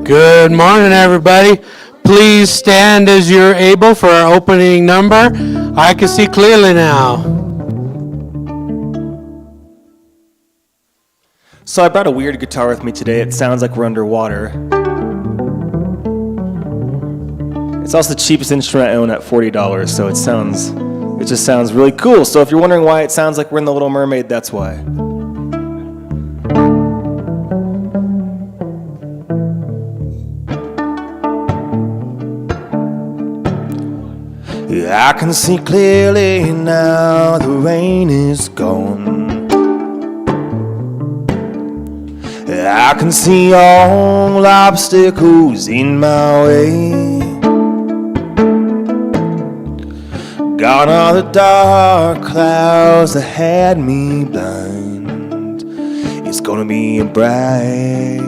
Good morning, everybody. Please stand as you're able for our opening number. I can see clearly now. So I brought a weird guitar with me today. It sounds like we're underwater. It's also the cheapest instrument I own at $40, so it just sounds really cool. So if you're wondering why it sounds like we're in The Little Mermaid, that's why. I can see clearly now the rain is gone. I can see all obstacles in my way. Gone are the dark clouds that had me blind. It's gonna be a bright,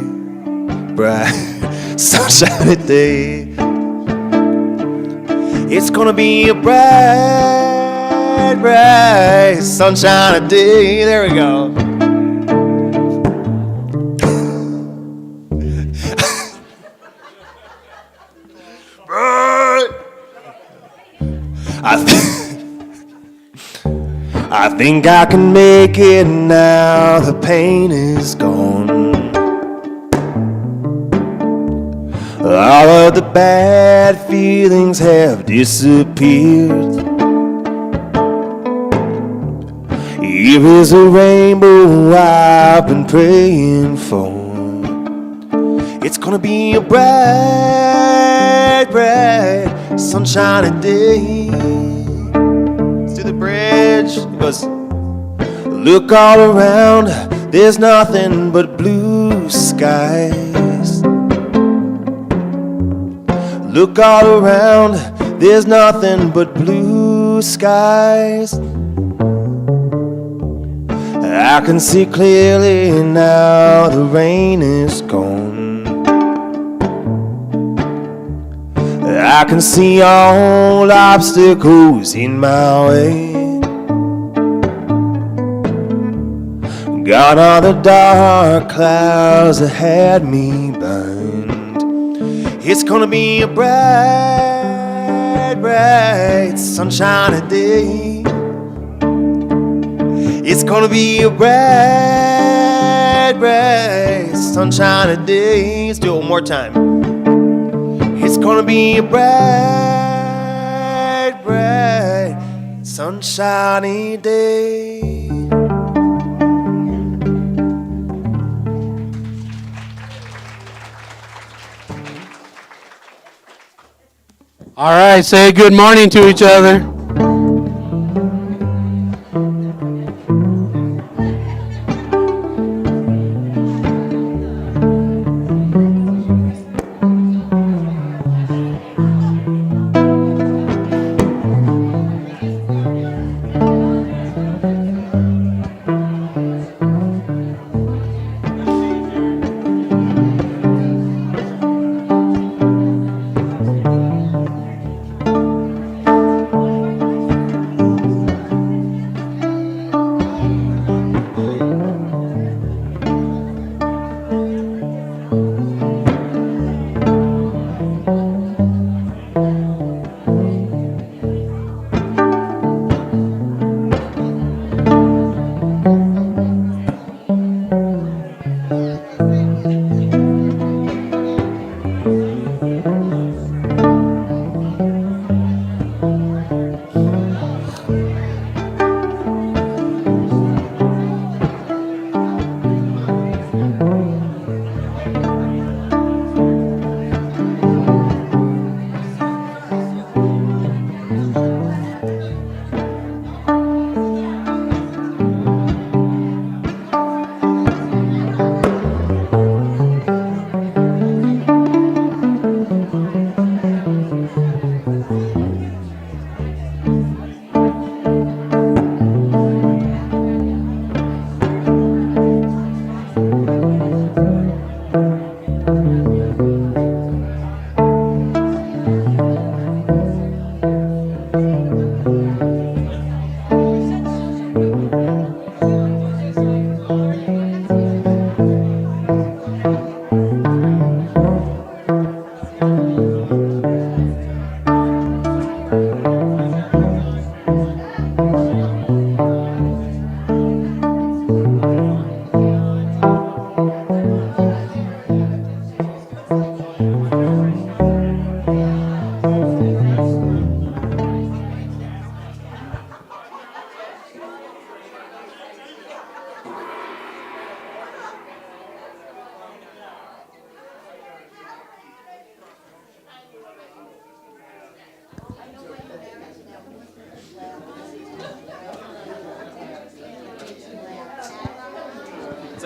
bright, sunshiny day. It's gonna be a bright, bright, sunshiny day. There we go. I think I can make it now. The pain is gone. All of the bad feelings have disappeared. Here is a rainbow I've been praying for. It's gonna be a bright, bright, sunshiny day. Let's do the bridge. It goes, look all around, there's nothing but blue skies. Look all around, there's nothing but blue skies. I can see clearly now the rain is gone. I can see all obstacles in my way. Gone are the dark clouds that had me blind. It's gonna be a bright, bright, sunshiny day. It's gonna be a bright, bright, sunshiny day. Let's do it one more time. It's gonna be a bright, bright, sunshiny day. All right, say good morning to each other.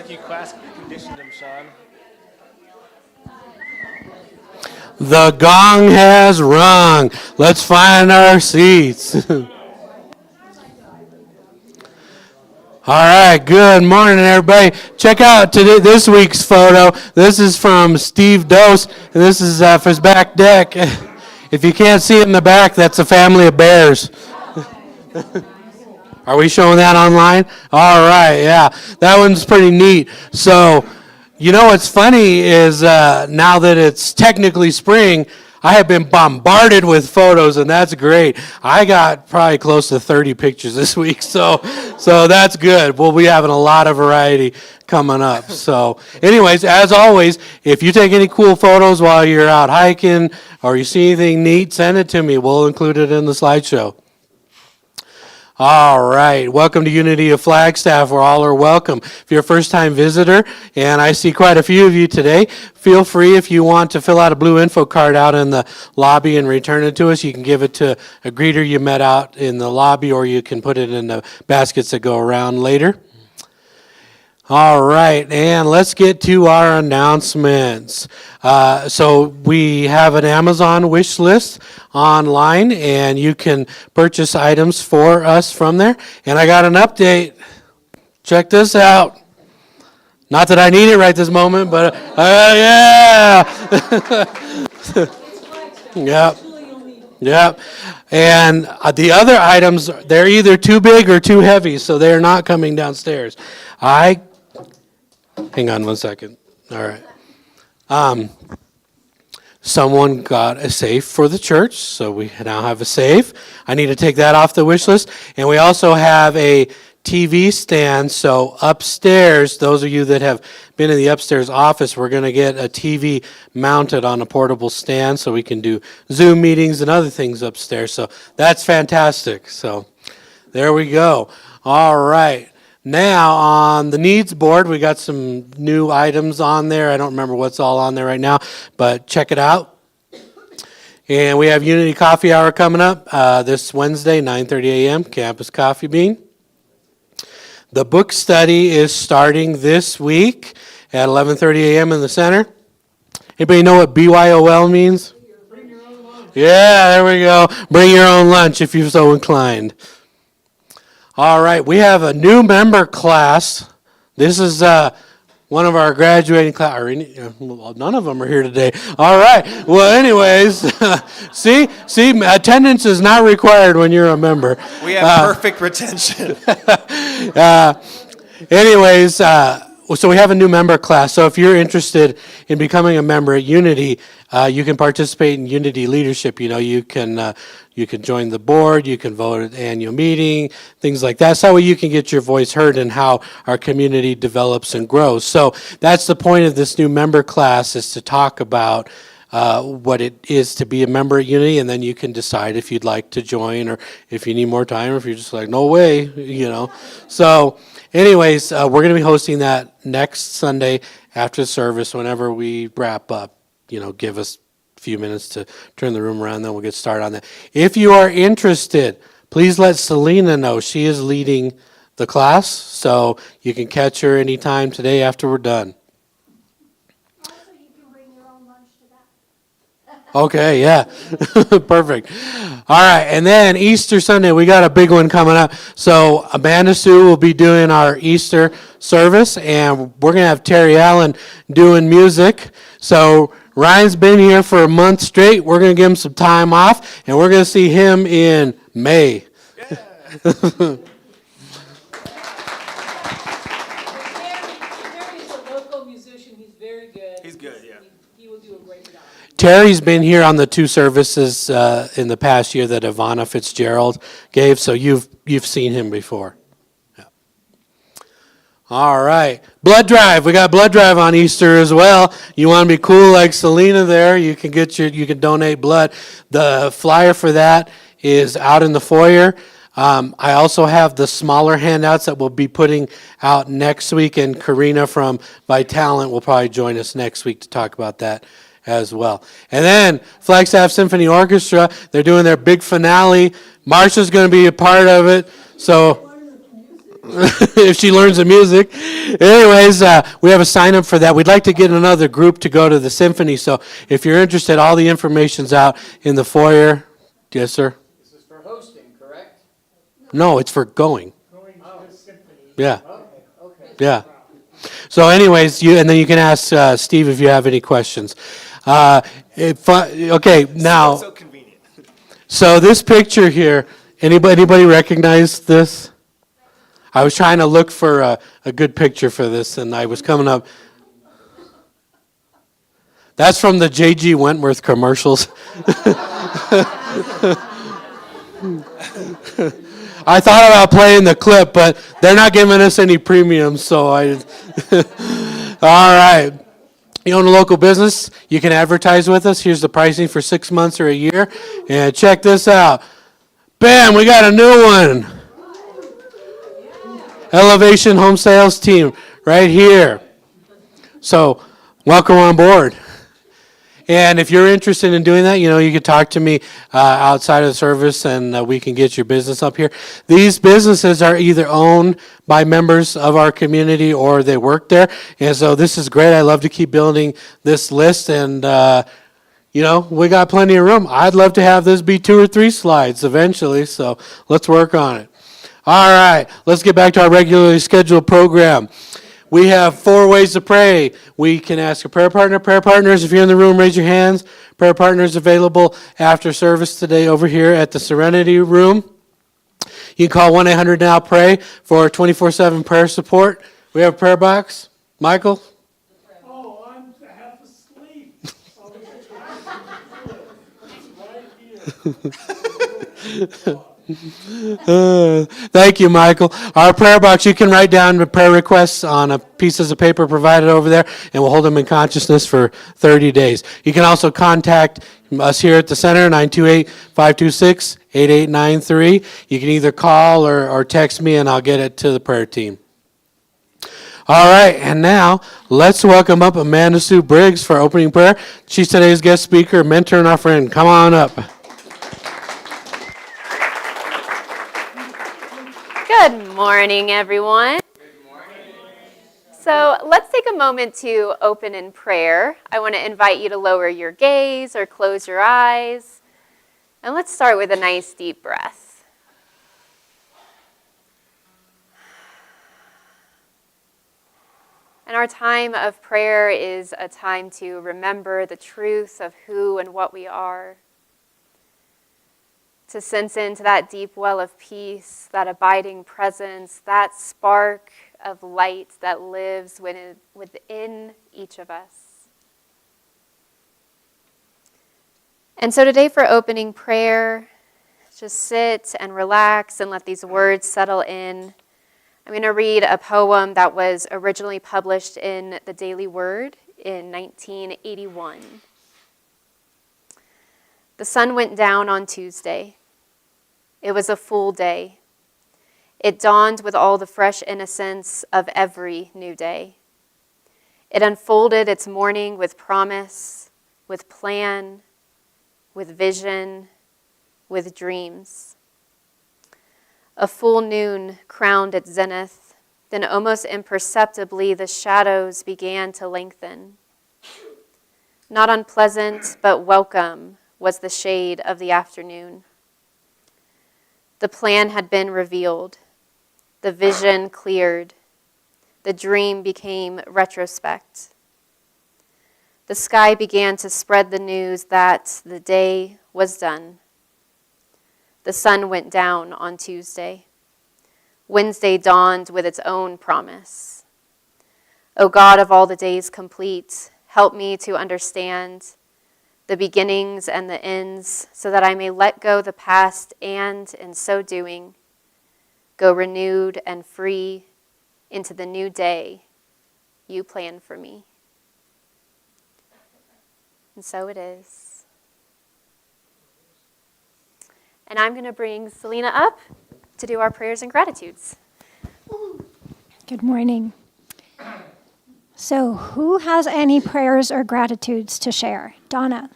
like you classically conditioned him, Sean. The gong has rung. Let's find our seats. All right, good morning, everybody. Check out this week's photo. This is from Steve Dose, and this is for his back deck. If you can't see it in the back, that's a family of bears. Are we showing that online? All right, yeah. That one's pretty neat. So, you know what's funny is now that it's technically spring, I have been bombarded with photos, and that's great. I got probably close to 30 pictures this week, so that's good. We'll be having a lot of variety coming up. So anyways, as always, if you take any cool photos while you're out hiking or you see anything neat, send it to me. We'll include it in the slideshow. All right, welcome to Unity of Flagstaff, where all are welcome. If you're a first-time visitor, and I see quite a few of you today, feel free if you want to fill out a blue info card out in the lobby and return it to us. You can give it to a greeter you met out in the lobby, or you can put it in the baskets that go around later. All right, and let's get to our announcements. So we have an Amazon wish list online, and you can purchase items for us from there. And I got an update. Check this out. Not that I need it right this moment, but yeah. Yep. Yep. And the other items, they're either too big or too heavy, so they're not coming downstairs. Hang on one second. All right. Someone got a safe for the church, so we now have a safe. I need to take that off the wish list. And we also have a TV stand, so upstairs, those of you that have been in the upstairs office, we're going to get a TV mounted on a portable stand so we can do Zoom meetings and other things upstairs. So that's fantastic. So there we go. All right. Now, on the needs board, we got some new items on there. I don't remember what's all on there right now, but check it out. And we have Unity Coffee Hour coming up this Wednesday, 9:30 a.m., Campus Coffee Bean. The book study is starting this week at 11:30 a.m. in the center. Anybody know what BYOL means? Bring your own lunch. Yeah, there we go. Bring your own lunch if you're so inclined. All right, we have a new member class. This is one of our graduating class. None of them are here today. All right. Well, anyways, see, attendance is not required when you're a member. We have perfect retention. Anyways, so we have a new member class. So if you're interested in becoming a member at Unity, you can participate in Unity leadership. You know, you can join the board, you can vote at the annual meeting, things like that. So you can get your voice heard in how our community develops and grows. So that's the point of this new member class, is to talk about what it is to be a member at Unity, and then you can decide if you'd like to join, or if you need more time, or if you're just like, no way, you know. So anyways, we're going to be hosting that next Sunday after the service. Whenever we wrap up, you know, give us a few minutes to turn the room around, then we'll get started on that. If you are interested, please let Selena know. She is leading the class, so you can catch her anytime today after we're done. Also, you can bring your own lunch to that. Okay, yeah. Perfect. All right, and then Easter Sunday, we got a big one coming up. So Amanda Sue will be doing our Easter service, and we're going to have Terry Allen doing music. So Ryan's been here for a month straight. We're going to give him some time off, and we're going to see him in May. Terry's a local musician. He's very good. He's good, yeah. He will do a great job. Terry's been here on the two services in the past year that Ivana Fitzgerald gave, so you've seen him before. Yeah. All right. Blood drive. We got blood drive on Easter as well. You want to be cool like Selena there, you can donate blood. The flyer for that is out in the foyer. I also have the smaller handouts that we'll be putting out next week, and Karina from Vitalent will probably join us next week to talk about that as well. And then Flagstaff Symphony Orchestra, they're doing their big finale. Marsha's going to be a part of it. So if she learns the music. Anyways, we have a sign up for that. We'd like to get another group to go to the symphony. So if you're interested, all the information's out in the foyer. Yes, sir. This is for hosting, correct? No, it's for going. Going to the symphony. Yeah, Okay. yeah. So anyways, and then you can ask Steve if you have any questions. Okay, now, So convenient. so this picture here, anybody recognize this? I was trying to look for a good picture for this, and I was coming up. That's from the J.G. Wentworth commercials. I thought about playing the clip, but they're not giving us any premium, so I. All right. You own a local business, you can advertise with us. Here's the pricing for 6 months or a year. And check this out. Bam, we got a new one. Elevation Home Sales Team right here. So, welcome on board. And if you're interested in doing that, you could talk to me outside of the service, and we can get your business up here. These businesses are either owned by members of our community or they work there. And so this is great. I love to keep building this list, and we got plenty of room. I'd love to have this be 2 or 3 slides eventually, so let's work on it. All right, let's get back to our regularly scheduled program. We have 4 ways to pray. We can ask a prayer partner. Prayer partners, if you're in the room, raise your hands. Prayer partners available after service today over here at the Serenity Room. You can call 1-800-NOW-PRAY for 24/7 prayer support. We have a prayer box. Michael? Oh, I'm half asleep. So it's right here. Thank you, Michael. Our prayer box, you can write down the prayer requests on a pieces of paper provided over there, and we'll hold them in consciousness for 30 days. You can also contact us here at the center, 928-526-8893. You can either call or text me, and I'll get it to the prayer team. All right, and now let's welcome up Amanda Sue Briggs for opening prayer. She's today's guest speaker, mentor, and our friend. Come on up. Good morning, everyone. Good morning. So let's take a moment to open in prayer. I want to invite you to lower your gaze or close your eyes. And let's start with a nice deep breath. And our time of prayer is a time to remember the truth of who and what we are. To sense into that deep well of peace, that abiding presence, that spark of light that lives within each of us. And so today for opening prayer, just sit and relax and let these words settle in. I'm going to read a poem that was originally published in the Daily Word in 1981. The sun went down on Tuesday. It was a full day. It dawned with all the fresh innocence of every new day. It unfolded its morning with promise, with plan, with vision, with dreams. A full noon crowned its zenith, then almost imperceptibly the shadows began to lengthen. Not unpleasant, but welcome was the shade of the afternoon. The plan had been revealed, the vision cleared, the dream became retrospect. The sky began to spread the news that the day was done. The sun went down on Tuesday. Wednesday dawned with its own promise. O God of all the days complete, help me to understand the beginnings and the ends, so that I may let go the past and, in so doing, go renewed and free into the new day you plan for me. And so it is. And I'm going to bring Selena up to do our prayers and gratitudes. Good morning. So, who has any prayers or gratitudes to share? Donna.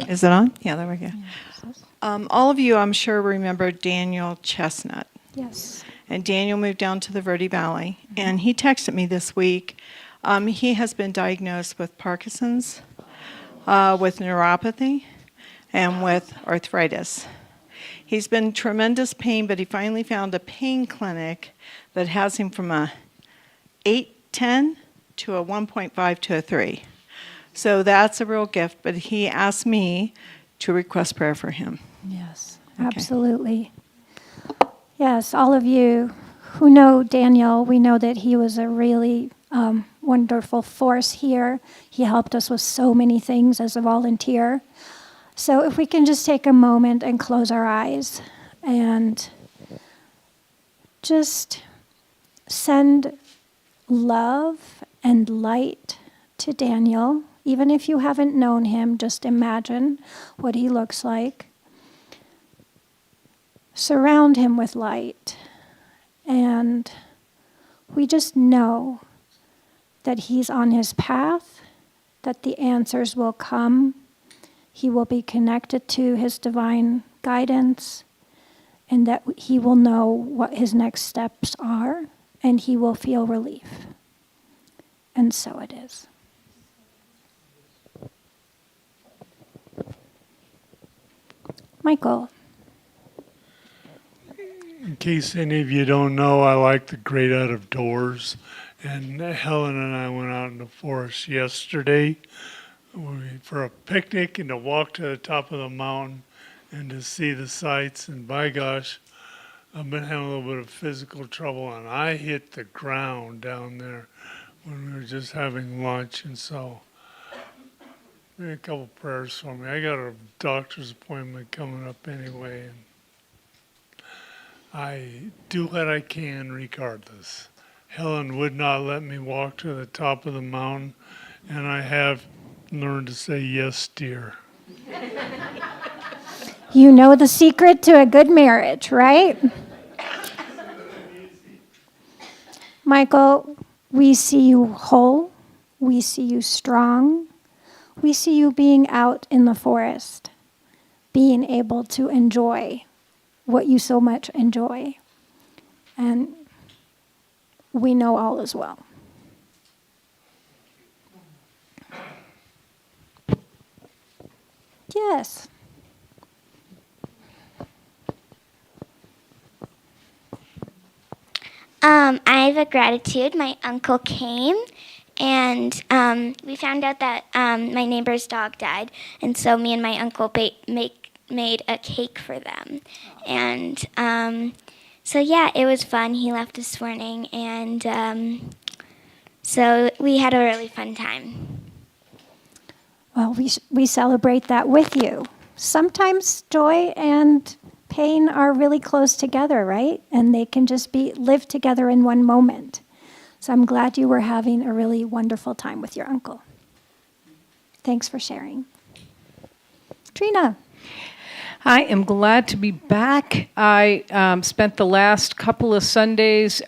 Is it on? Yeah, there we go. All of you, I'm sure, remember Daniel Chestnut. Yes. And Daniel moved down to the Verde Valley. And he texted me this week. He has been diagnosed with Parkinson's, with neuropathy, and with arthritis. He's been in tremendous pain, but he finally found a pain clinic that has him from a 8/10 to a 1.5 to a 3. So that's a real gift, but he asked me to request prayer for him. Yes, Okay. absolutely. Yes, all of you who know Daniel, we know that he was a really wonderful force here. He helped us with so many things as a volunteer. So if we can just take a moment and close our eyes and just send love and light to Daniel. Even if you haven't known him, just imagine what he looks like. Surround him with light. And we just know that he's on his path, that the answers will come. He will be connected to his divine guidance, and that he will know what his next steps are, and he will feel relief. And so it is. Michael. In case any of you don't know, I like the great out of doors. And Helen and I went out in the forest yesterday for a picnic and to walk to the top of the mountain and to see the sights. And by gosh, I've been having a little bit of physical trouble, and I hit the ground down there when we were just having lunch. And so, maybe a couple prayers for me. I got a doctor's appointment coming up anyway, and I do what I can regardless. Helen would not let me walk to the top of the mountain, and I have learned to say yes, dear. You know the secret to a good marriage, right? Michael, we see you whole. We see you strong. We see you being out in the forest, being able to enjoy what you so much enjoy. And we know all is well. Yes. I have a gratitude. My uncle came, and we found out that my neighbor's dog died, and so me and my uncle made a cake for them. And so, yeah, it was fun. He left this morning, and so we had a really fun time. Well, we celebrate that with you. Sometimes joy and pain are really close together, right? And they can just live together in one moment. So I'm glad you were having a really wonderful time with your uncle. Thanks for sharing. Trina. I am glad to be back. I spent the last couple of Sundays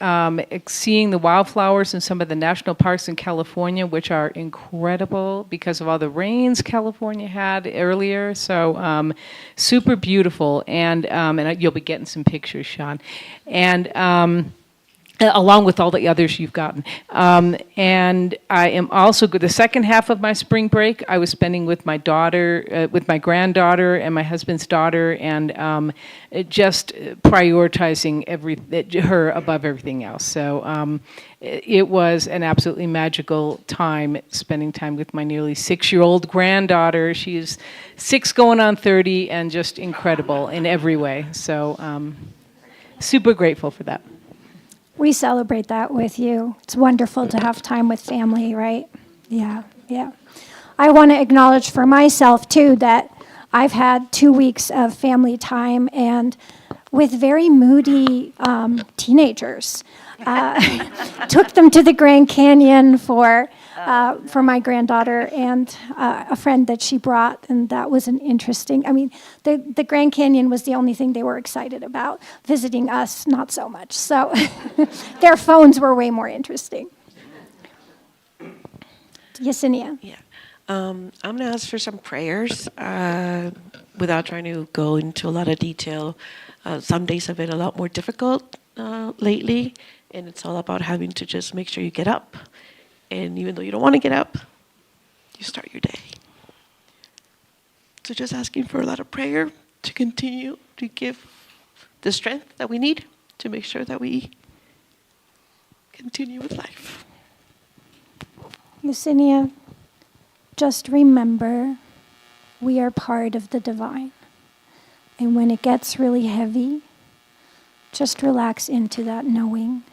seeing the wildflowers in some of the national parks in California, which are incredible because of all the rains California had earlier. So super beautiful, and you'll be getting some pictures, Sean. And along with all the others you've gotten. And I am also good. The second half of my spring break, I was spending with my daughter, with my granddaughter and my husband's daughter, and just prioritizing her above everything else. So it was an absolutely magical time, spending time with my nearly 6-year-old granddaughter. She's 6 going on 30, and just incredible in every way. So super grateful for that. We celebrate that with you. It's wonderful to have time with family, right? Yeah. I want to acknowledge for myself, too, that I've had 2 weeks of family time, and with very moody teenagers. Took them to the Grand Canyon for my granddaughter and a friend that she brought, and that was an interesting. I mean, the Grand Canyon was the only thing they were excited about. Visiting us, not so much. So their phones were way more interesting. Yesenia. Yeah. I'm going to ask for some prayers without trying to go into a lot of detail. Some days have been a lot more difficult lately, and it's all about having to just make sure you get up. And even though you don't want to get up, you start your day. So just asking for a lot of prayer to continue to give the strength that we need to make sure that we continue with life. Yesenia, just remember we are part of the divine. And when it gets really heavy, just relax into that knowing.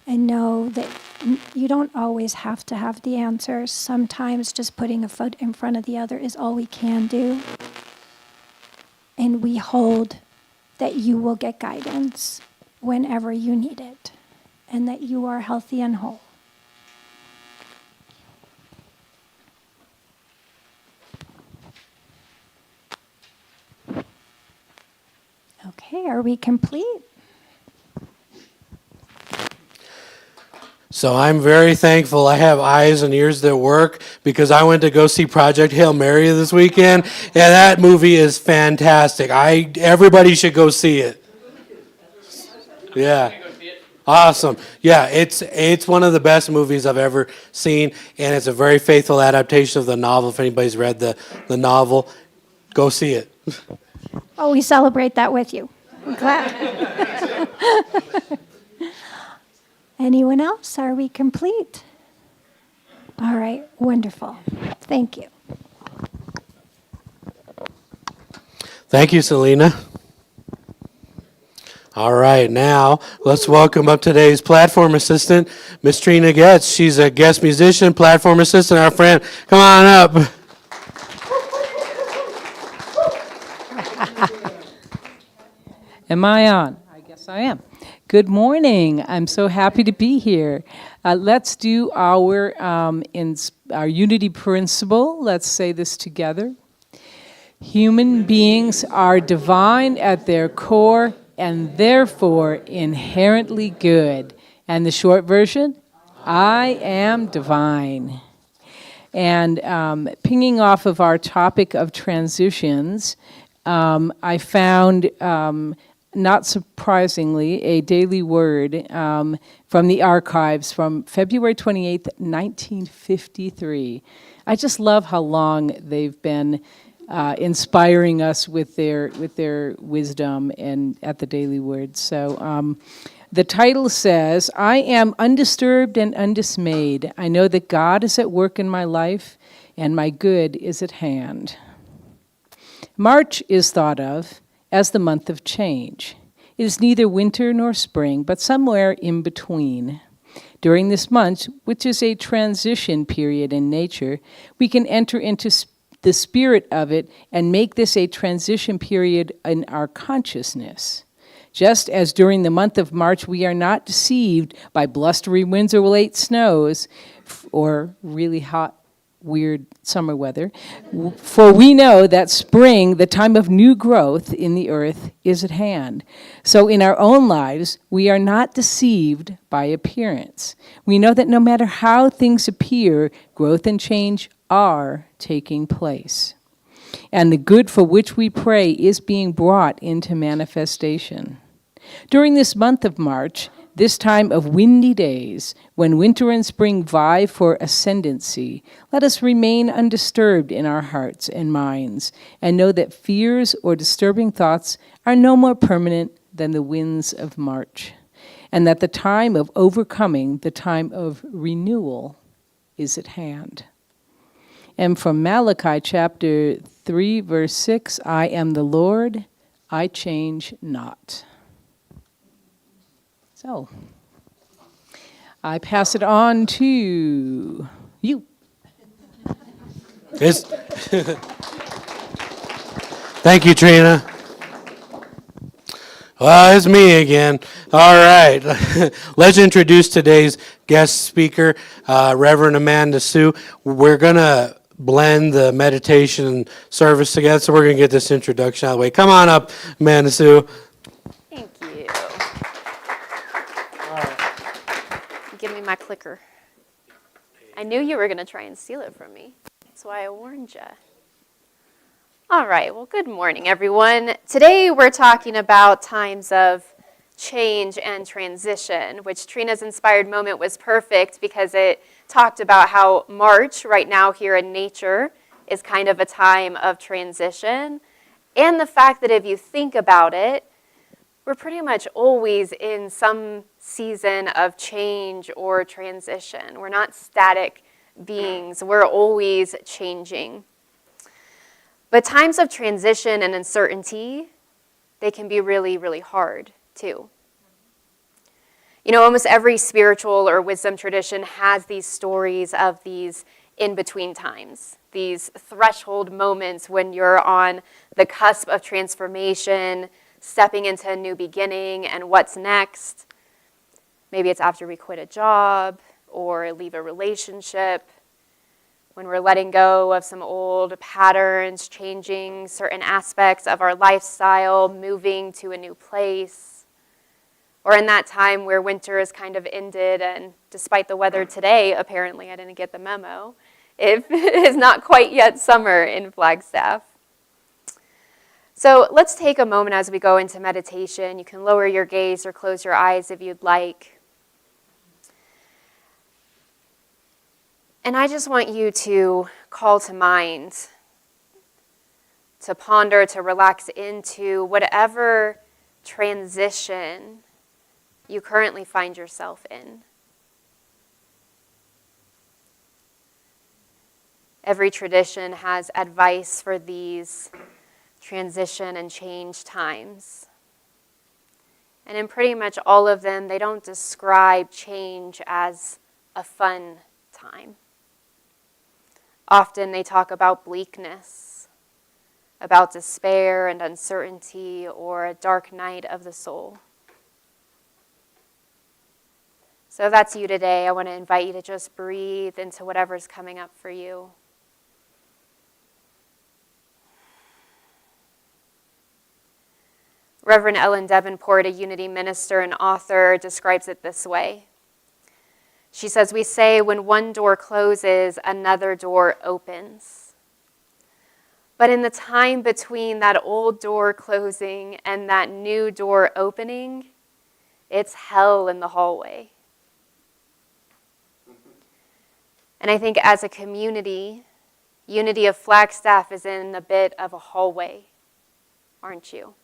And know that you don't always have to have the answers. Sometimes just putting a foot in front of the other is all we can do. And we hold that you will get guidance whenever you need it, and that you are healthy and whole. Okay, are we complete? So I'm very thankful I have eyes and ears that work, because I went to go see Project Hail Mary this weekend, and that movie is fantastic. Everybody should go see it. Yeah. Awesome. Yeah, it's one of the best movies I've ever seen, and it's a very faithful adaptation of the novel. If anybody's read the novel, go see it. Oh, we celebrate that with you. I'm glad. Anyone else? Are we complete? All right, wonderful. Thank you. Thank you, Selena. All right, now let's welcome up today's platform assistant, Miss Trina Getz. She's a guest musician, platform assistant, our friend. Come on up. Am I on? I guess I am. Good morning. I'm so happy to be here. Let's do our unity principle. Let's say this together. Human beings are divine at their core and therefore inherently good. And the short version, I am divine. And pinging off of our topic of transitions, I found, not surprisingly, a daily word from the archives from February 28th, 1953. I just love how long they've been inspiring us with their wisdom and at the daily word. So the title says, I am undisturbed and undismayed. I know that God is at work in my life and my good is at hand. March is thought of as the month of change. It is neither winter nor spring, but somewhere in between. During this month, which is a transition period in nature, we can enter into the spirit of it and make this a transition period in our consciousness. Just as during the month of March, we are not deceived by blustery winds or late snows or really hot, weird summer weather, for we know that spring, the time of new growth in the earth, is at hand. So in our own lives, we are not deceived by appearance. We know that no matter how things appear, growth and change are taking place. And the good for which we pray is being brought into manifestation. During this month of March, this time of windy days, when winter and spring vie for ascendancy, let us remain undisturbed in our hearts and minds, and know that fears or disturbing thoughts are no more permanent than the winds of March, and that the time of overcoming, the time of renewal, is at hand. And from Malachi chapter 3, verse 6, I am the Lord, I change not. So, I pass it on to you. Thank you, Trina. Well, it's me again. All right. Let's introduce today's guest speaker, Reverend Amanda Sue. We're going to blend the meditation service together, so we're going to get this introduction out of the way. Come on up, Amanda Sue. Thank you. Give me my clicker. I knew you were going to try and steal it from me. That's why I warned you. All right, well, good morning, everyone. Today we're talking about times of change and transition, which Trina's inspired moment was perfect because it talked about how March, right now here in nature, is kind of a time of transition. And the fact that if you think about it, we're pretty much always in some season of change or transition. We're not static beings. We're always changing. But times of transition and uncertainty, they can be really, really hard too. You know, almost every spiritual or wisdom tradition has these stories of these in-between times, these threshold moments when you're on the cusp of transformation, stepping into a new beginning, and what's next. Maybe it's after we quit a job or leave a relationship, when we're letting go of some old patterns, changing certain aspects of our lifestyle, moving to a new place. Or in that time where winter is kind of ended, and despite the weather today, apparently I didn't get the memo, it is not quite yet summer in Flagstaff. So let's take a moment as we go into meditation. You can lower your gaze or close your eyes if you'd like. And I just want you to call to mind, to ponder, to relax into whatever transition you currently find yourself in. Every tradition has advice for these transition and change times. And in pretty much all of them, they don't describe change as a fun time. Often they talk about bleakness, about despair and uncertainty, or a dark night of the soul. So if that's you today, I want to invite you to just breathe into whatever's coming up for you. Reverend Ellen Davenport, a Unity minister and author, describes it this way. She says, "We say when one door closes, another door opens. But in the time between that old door closing and that new door opening, it's hell in the hallway." And I think as a community, Unity of Flagstaff is in a bit of a hallway, aren't you?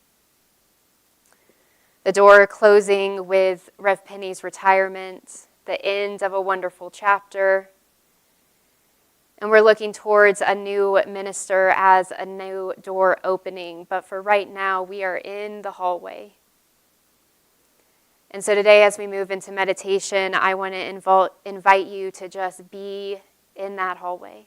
The door closing with Rev Penny's retirement, the end of a wonderful chapter. And we're looking towards a new minister as a new door opening. But for right now, we are in the hallway. And so today, as we move into meditation, I want to invite you to just be in that hallway.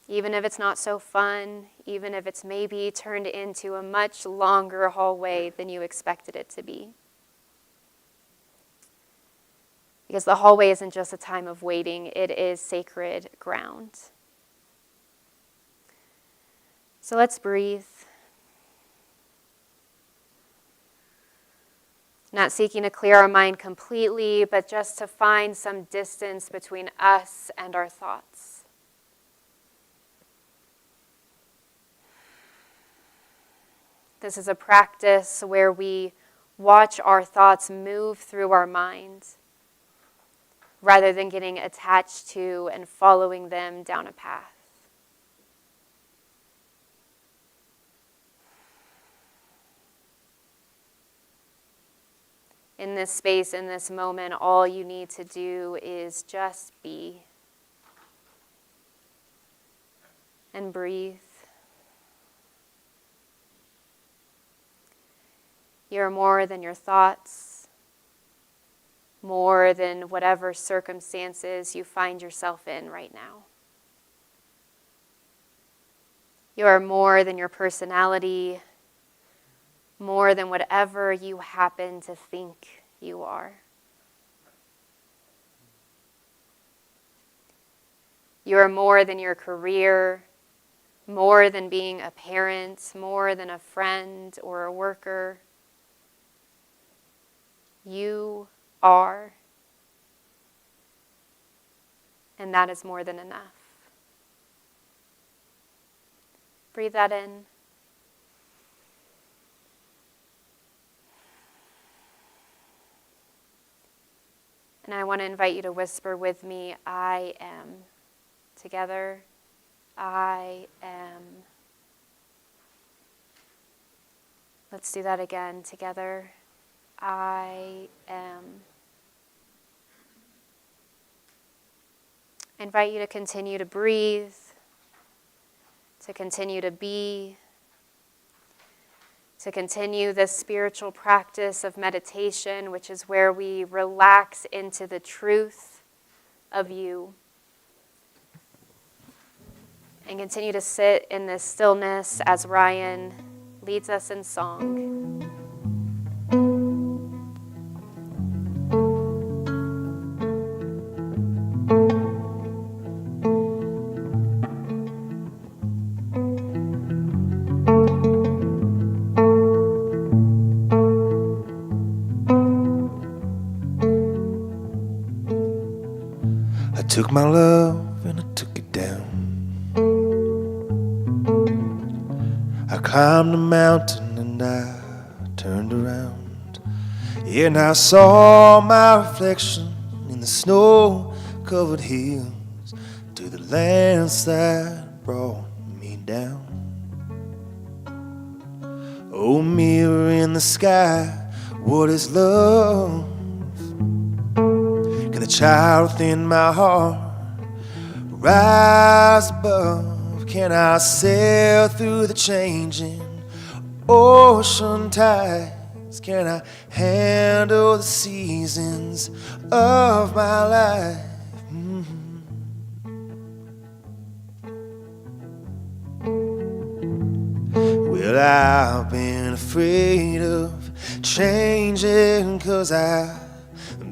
Even if it's not so fun, even if it's maybe turned into a much longer hallway than you expected it to be. Because the hallway isn't just a time of waiting, it is sacred ground. So let's breathe. Not seeking to clear our mind completely, but just to find some distance between us and our thoughts. This is a practice where we watch our thoughts move through our minds rather than getting attached to and following them down a path. In this space, in this moment, all you need to do is just be and breathe. You're more than your thoughts, more than whatever circumstances you find yourself in right now. You are more than your personality, more than whatever you happen to think you are. You are more than your career, more than being a parent, more than a friend or a worker. You are. And and that is more than enough. Breathe that in. And I want to invite you to whisper with me, I am. Together, I am. Let's do that again. Together, I am. I invite you to continue to breathe, to continue to be, to continue this spiritual practice of meditation, which is where we relax into the truth of you. And continue to sit in this stillness as Ryan leads us in song. I took my love and I took it down. I climbed a mountain and I turned around. And I saw my reflection in the snow-covered hills to the landslide brought me down. Oh, mirror in the sky, what is love? Can the child within my heart rise above? Can I sail through the changing ocean tides? Can I handle the seasons of my life? Well, I've been afraid of changing 'cause I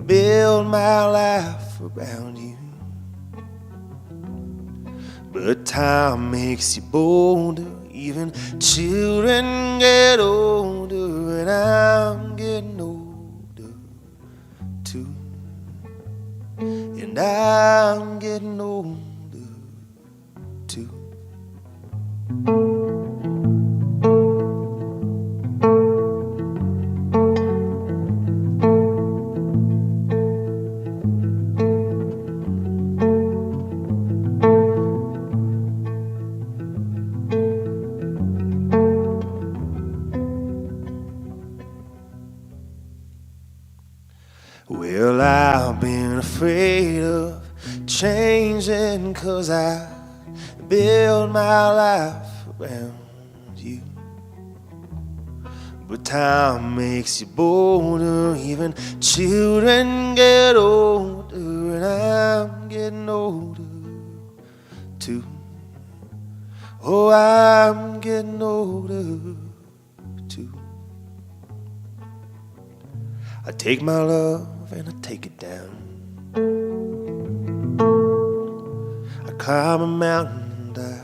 build my life around you. But time makes you bolder, even children get older, and I'm getting older too. And I'm getting older too. Well, I've been afraid of changing 'cause I build my life around you. But time makes you bolder, even children get older, and I'm getting older too. Oh, I'm getting older too. I take my love and I take it down. I climb a mountain and I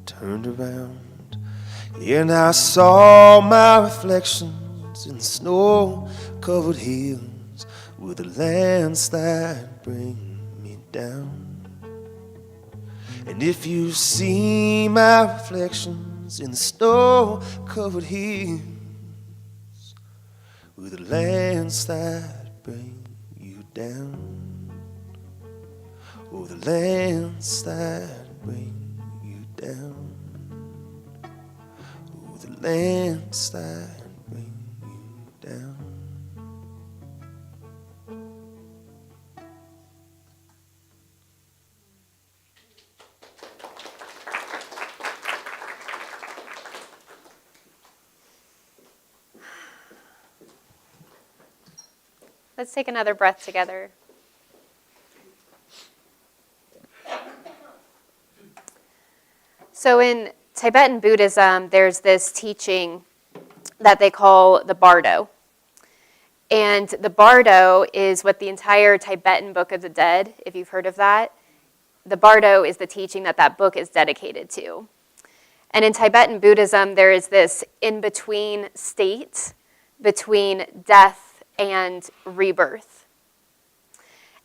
turned around. And I saw my reflections in the snow-covered hills. Will the landslide bring me down? And if you see my reflections in the snow-covered hills, will the landslide bring you down? Will the landslide bring you down? Will the landslide bring you down? Let's take another breath together. So in Tibetan Buddhism, there's this teaching that they call the Bardo. And the Bardo is what the entire Tibetan Book of the Dead, if you've heard of that, the Bardo is the teaching that that book is dedicated to. And in Tibetan Buddhism, there is this in-between state between death and rebirth.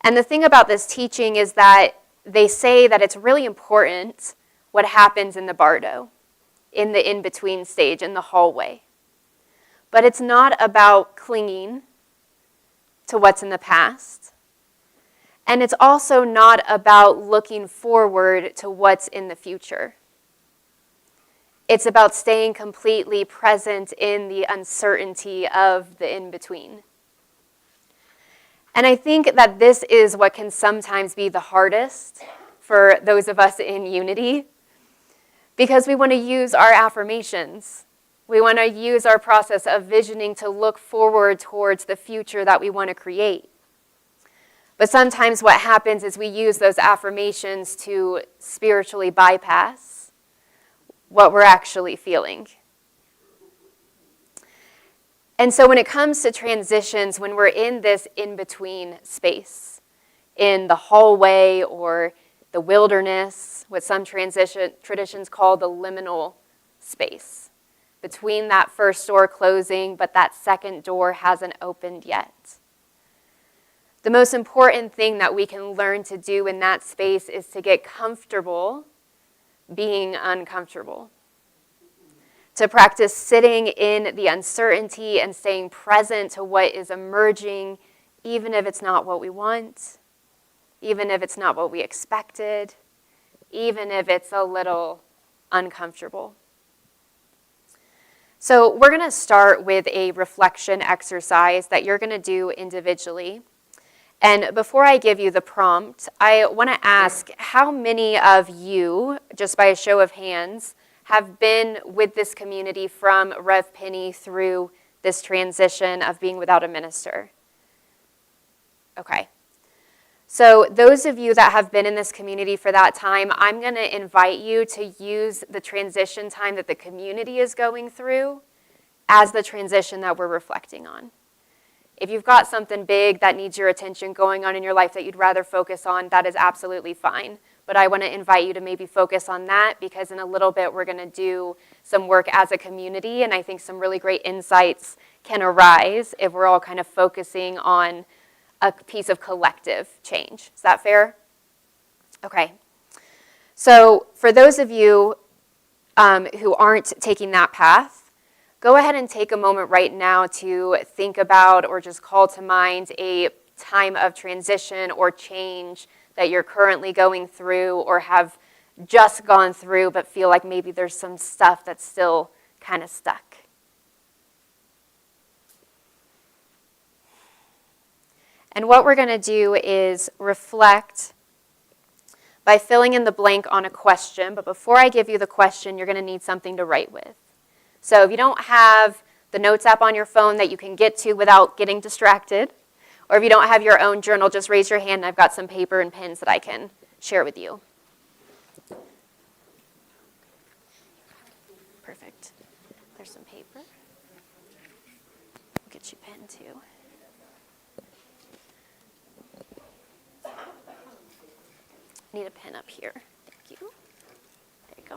And the thing about this teaching is that they say that it's really important what happens in the bardo, in the in-between stage, in the hallway. But it's not about clinging to what's in the past. And it's also not about looking forward to what's in the future. It's about staying completely present in the uncertainty of the in-between. And I think that this is what can sometimes be the hardest for those of us in unity, because we want to use our affirmations. We want to use our process of visioning to look forward towards the future that we want to create. But sometimes what happens is we use those affirmations to spiritually bypass what we're actually feeling. And so when it comes to transitions, when we're in this in-between space, in the hallway or the wilderness, what some traditions call the liminal space, between that first door closing, but that second door hasn't opened yet. The most important thing that we can learn to do in that space is to get comfortable being uncomfortable. To practice sitting in the uncertainty and staying present to what is emerging, even if it's not what we want, even if it's not what we expected, even if it's a little uncomfortable. So we're going to start with a reflection exercise that you're going to do individually. And before I give you the prompt, I want to ask how many of you, just by a show of hands, have been with this community from Rev Penny through this transition of being without a minister? Okay. So those of you that have been in this community for that time, I'm going to invite you to use the transition time that the community is going through as the transition that we're reflecting on. If you've got something big that needs your attention going on in your life that you'd rather focus on, that is absolutely fine. But I want to invite you to maybe focus on that, because in a little bit we're going to do some work as a community, and I think some really great insights can arise if we're all kind of focusing on a piece of collective change. Is that fair? Okay. So for those of you who aren't taking that path, go ahead and take a moment right now to think about or just call to mind a time of transition or change that you're currently going through or have just gone through but feel like maybe there's some stuff that's still kind of stuck. And what we're going to do is reflect by filling in the blank on a question. But before I give you the question, you're going to need something to write with. So if you don't have the notes app on your phone that you can get to without getting distracted, or if you don't have your own journal, just raise your hand and I've got some paper and pens that I can share with you. Perfect. There's some paper. I'll get you a pen too. Need a pen up here. Thank you. There you go.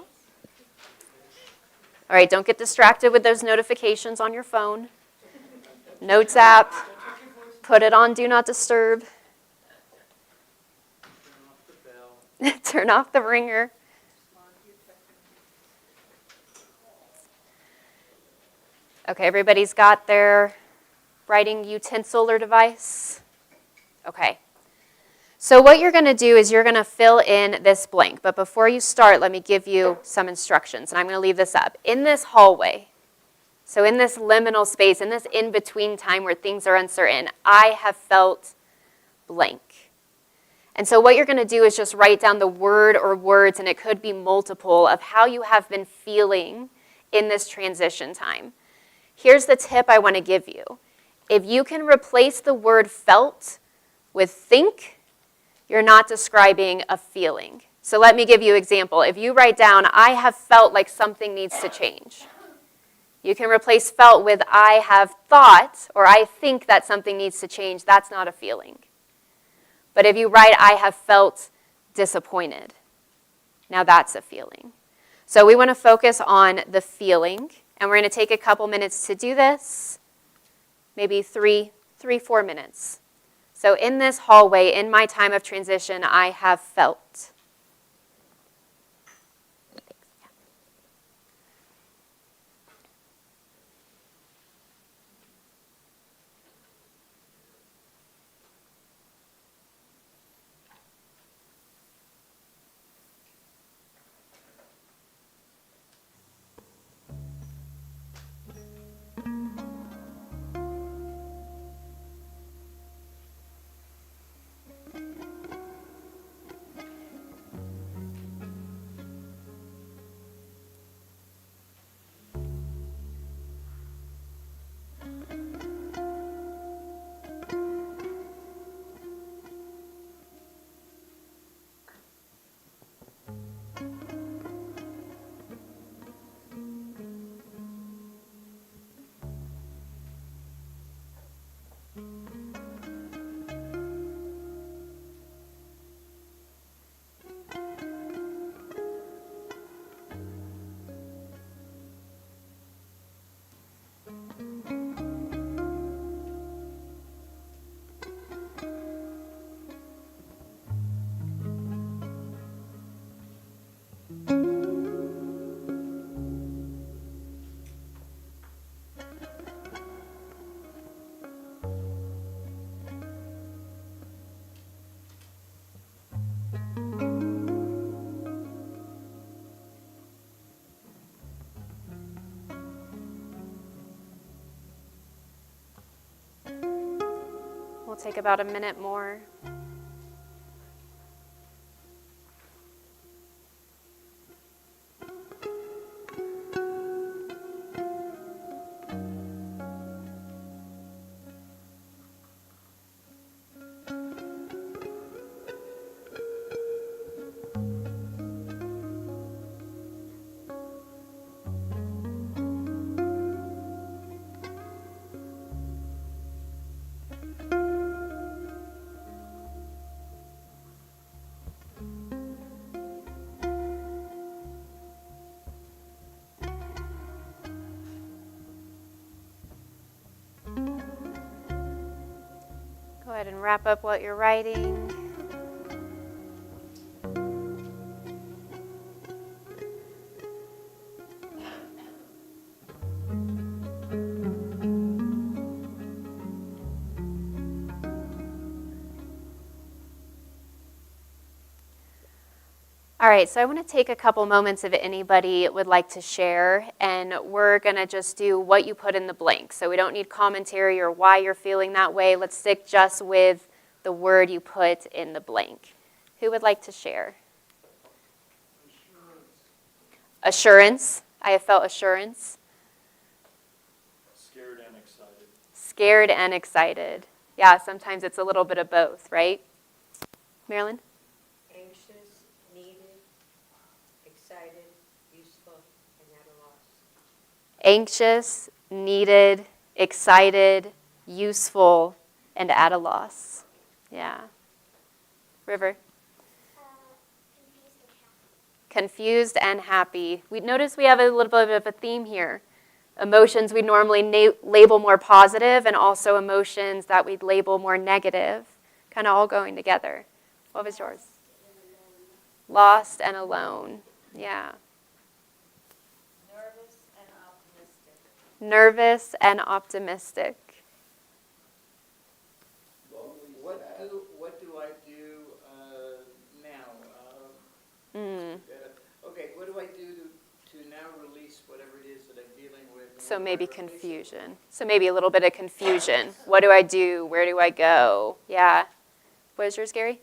All right, don't get distracted with those notifications on your phone. Notes app, put it on Do Not Disturb. Turn off the ringer. Okay, everybody's got their writing utensil or device? Okay. So what you're going to do is you're going to fill in this blank. But before you start, let me give you some instructions. And I'm going to leave this up. In this hallway, so in this liminal space, in this in-between time where things are uncertain, I have felt blank. And so what you're going to do is just write down the word or words, and it could be multiple, of how you have been feeling in this transition time. Here's the tip I want to give you. If you can replace the word felt with think, you're not describing a feeling. So let me give you an example. If you write down, I have felt like something needs to change. You can replace felt with I have thought, or I think that something needs to change. That's not a feeling. But if you write, I have felt disappointed, now that's a feeling. So we want to focus on the feeling, and we're going to take a couple minutes to do this, maybe 3-4 minutes. So in this hallway, in my time of transition, I have felt. We'll take about a minute more. Go ahead and wrap up what you're writing. All right, so I want to take a couple moments if anybody would like to share, and we're going to just do what you put in the blank. So we don't need commentary or why you're feeling that way. Let's stick just with the word you put in the blank. Who would like to share? Assurance. I have felt assurance. Scared and excited. Scared and excited. Yeah, sometimes it's a little bit of both, right? Marilyn? Anxious, needed, excited, useful, and at a loss. Anxious, needed, excited, useful, and at a loss. Yeah. River? Confused and happy. We notice we have a little bit of a theme here. Emotions we normally label more positive, and also emotions that we'd label more negative, kind of all going together. What was yours? Lost and alone. Yeah. Nervous and optimistic. Nervous and optimistic. What do I do now? Okay, what do I do to now release whatever it is that I'm dealing with? So maybe confusion. So maybe a little bit of confusion. What do I do? Where do I go? Yeah. What is yours, Gary?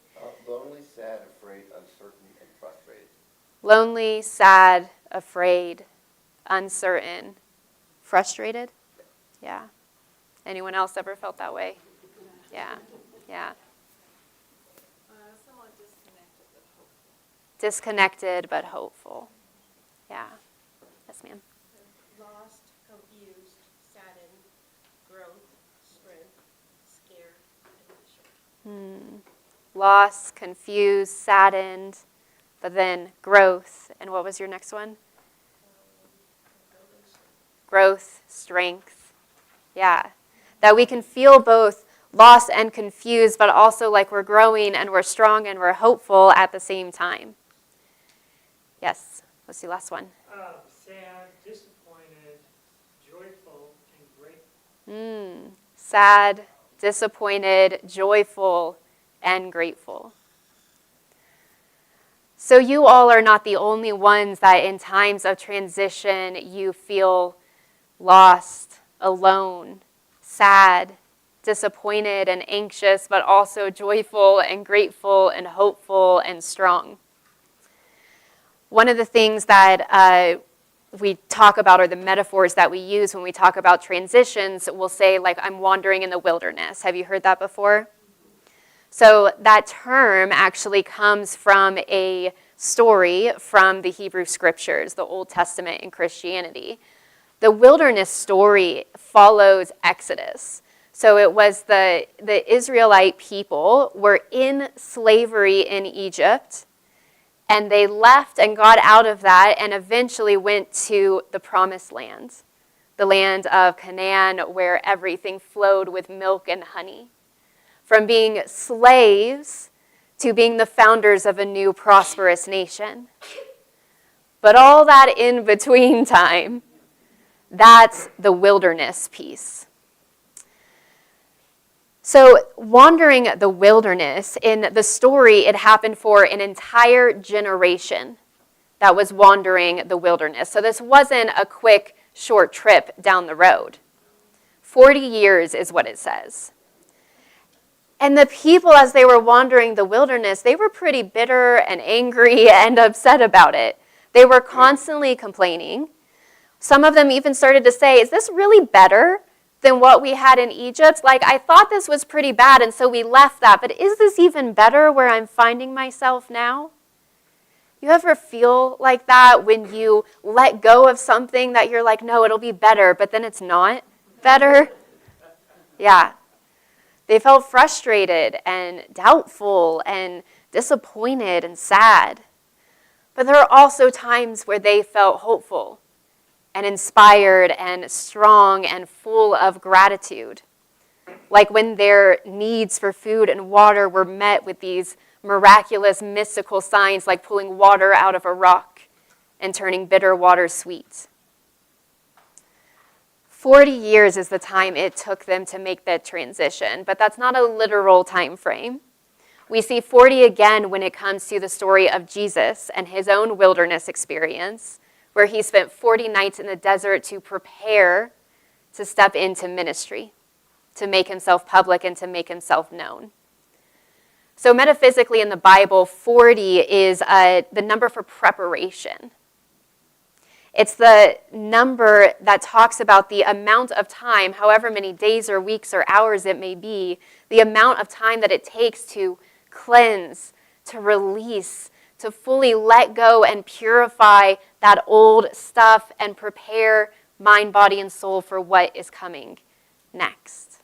Lonely, sad, afraid, uncertain, and frustrated. Lonely, sad, afraid, uncertain, frustrated. Yeah. Anyone else ever felt that way? Yeah. Yeah. Somewhat disconnected but hopeful. Disconnected but hopeful. Yeah. Yes, ma'am. Lost, confused, saddened, growth, strength, scared, and unsure. Lost, confused, saddened, but then growth. And what was your next one? Growth, strength. Yeah. That we can feel both lost and confused, but also like we're growing and we're strong and we're hopeful at the same time. Yes, let's do last one. Sad, disappointed, joyful, and grateful. Sad, disappointed, joyful, and grateful. So you all are not the only ones that in times of transition you feel lost, alone, sad, disappointed, and anxious, but also joyful and grateful and hopeful and strong. One of the things that we talk about, or the metaphors that we use when we talk about transitions, we'll say, like, I'm wandering in the wilderness. Have you heard that before? So that term actually comes from a story from the Hebrew Scriptures, the Old Testament in Christianity. The wilderness story follows Exodus. So it was the Israelite people were in slavery in Egypt, and they left and got out of that and eventually went to the Promised Land, the land of Canaan, where everything flowed with milk and honey. From being slaves to being the founders of a new prosperous nation. But all that in between time, that's the wilderness piece. So wandering the wilderness, in the story, it happened for an entire generation that was wandering the wilderness. So this wasn't a quick, short trip down the road. 40 years is what it says. And the people, as they were wandering the wilderness, they were pretty bitter and angry and upset about it. They were constantly complaining. Some of them even started to say, is this really better than what we had in Egypt? Like, I thought this was pretty bad, and so we left that. But is this even better where I'm finding myself now? You ever feel like that when you let go of something that you're like, no, it'll be better, but then it's not better? Yeah. They felt frustrated and doubtful and disappointed and sad. But there are also times where they felt hopeful and inspired and strong and full of gratitude. Like when their needs for food and water were met with these miraculous, mystical signs, like pulling water out of a rock and turning bitter water sweet. 40 years is the time it took them to make that transition, but that's not a literal time frame. We see 40 again when it comes to the story of Jesus and his own wilderness experience, where he spent 40 nights in the desert to prepare to step into ministry, to make himself public and to make himself known. So metaphysically in the Bible, 40 is the number for preparation. It's the number that talks about the amount of time, however many days or weeks or hours it may be, the amount of time that it takes to cleanse, to release, to fully let go and purify that old stuff and prepare mind, body, and soul for what is coming next.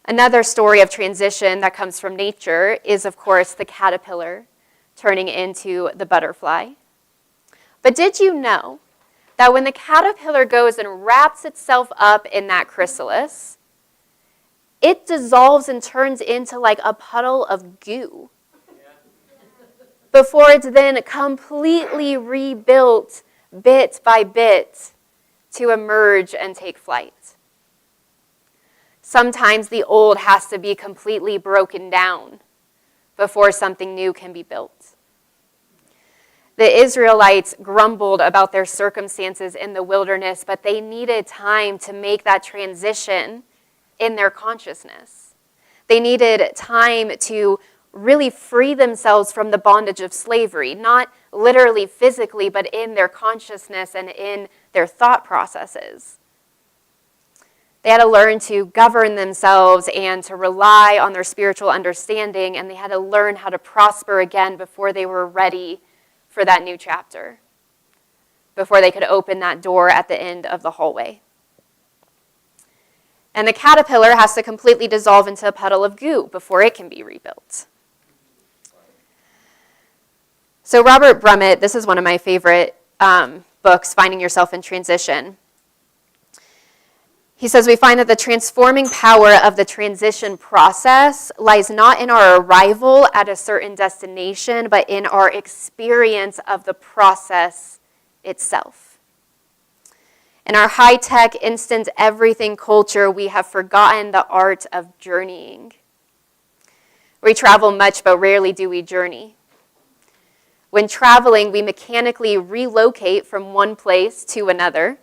Another story of transition that comes from nature is, of course, the caterpillar turning into the butterfly. But did you know that when the caterpillar goes and wraps itself up in that chrysalis, it dissolves and turns into like a puddle of goo before it's then completely rebuilt bit by bit to emerge and take flight? Sometimes the old has to be completely broken down before something new can be built. The Israelites grumbled about their circumstances in the wilderness, but they needed time to make that transition in their consciousness. They needed time to really free themselves from the bondage of slavery, not literally physically, but in their consciousness and in their thought processes. They had to learn to govern themselves and to rely on their spiritual understanding, and they had to learn how to prosper again before they were ready for that new chapter, before they could open that door at the end of the hallway. And the caterpillar has to completely dissolve into a puddle of goo before it can be rebuilt. So Robert Brummett, this is one of my favorite books, Finding Yourself in Transition. He says we find that the transforming power of the transition process lies not in our arrival at a certain destination, but in our experience of the process itself. In our high-tech, instant everything culture, we have forgotten the art of journeying. We travel much, but rarely do we journey. When traveling, we mechanically relocate from one place to another.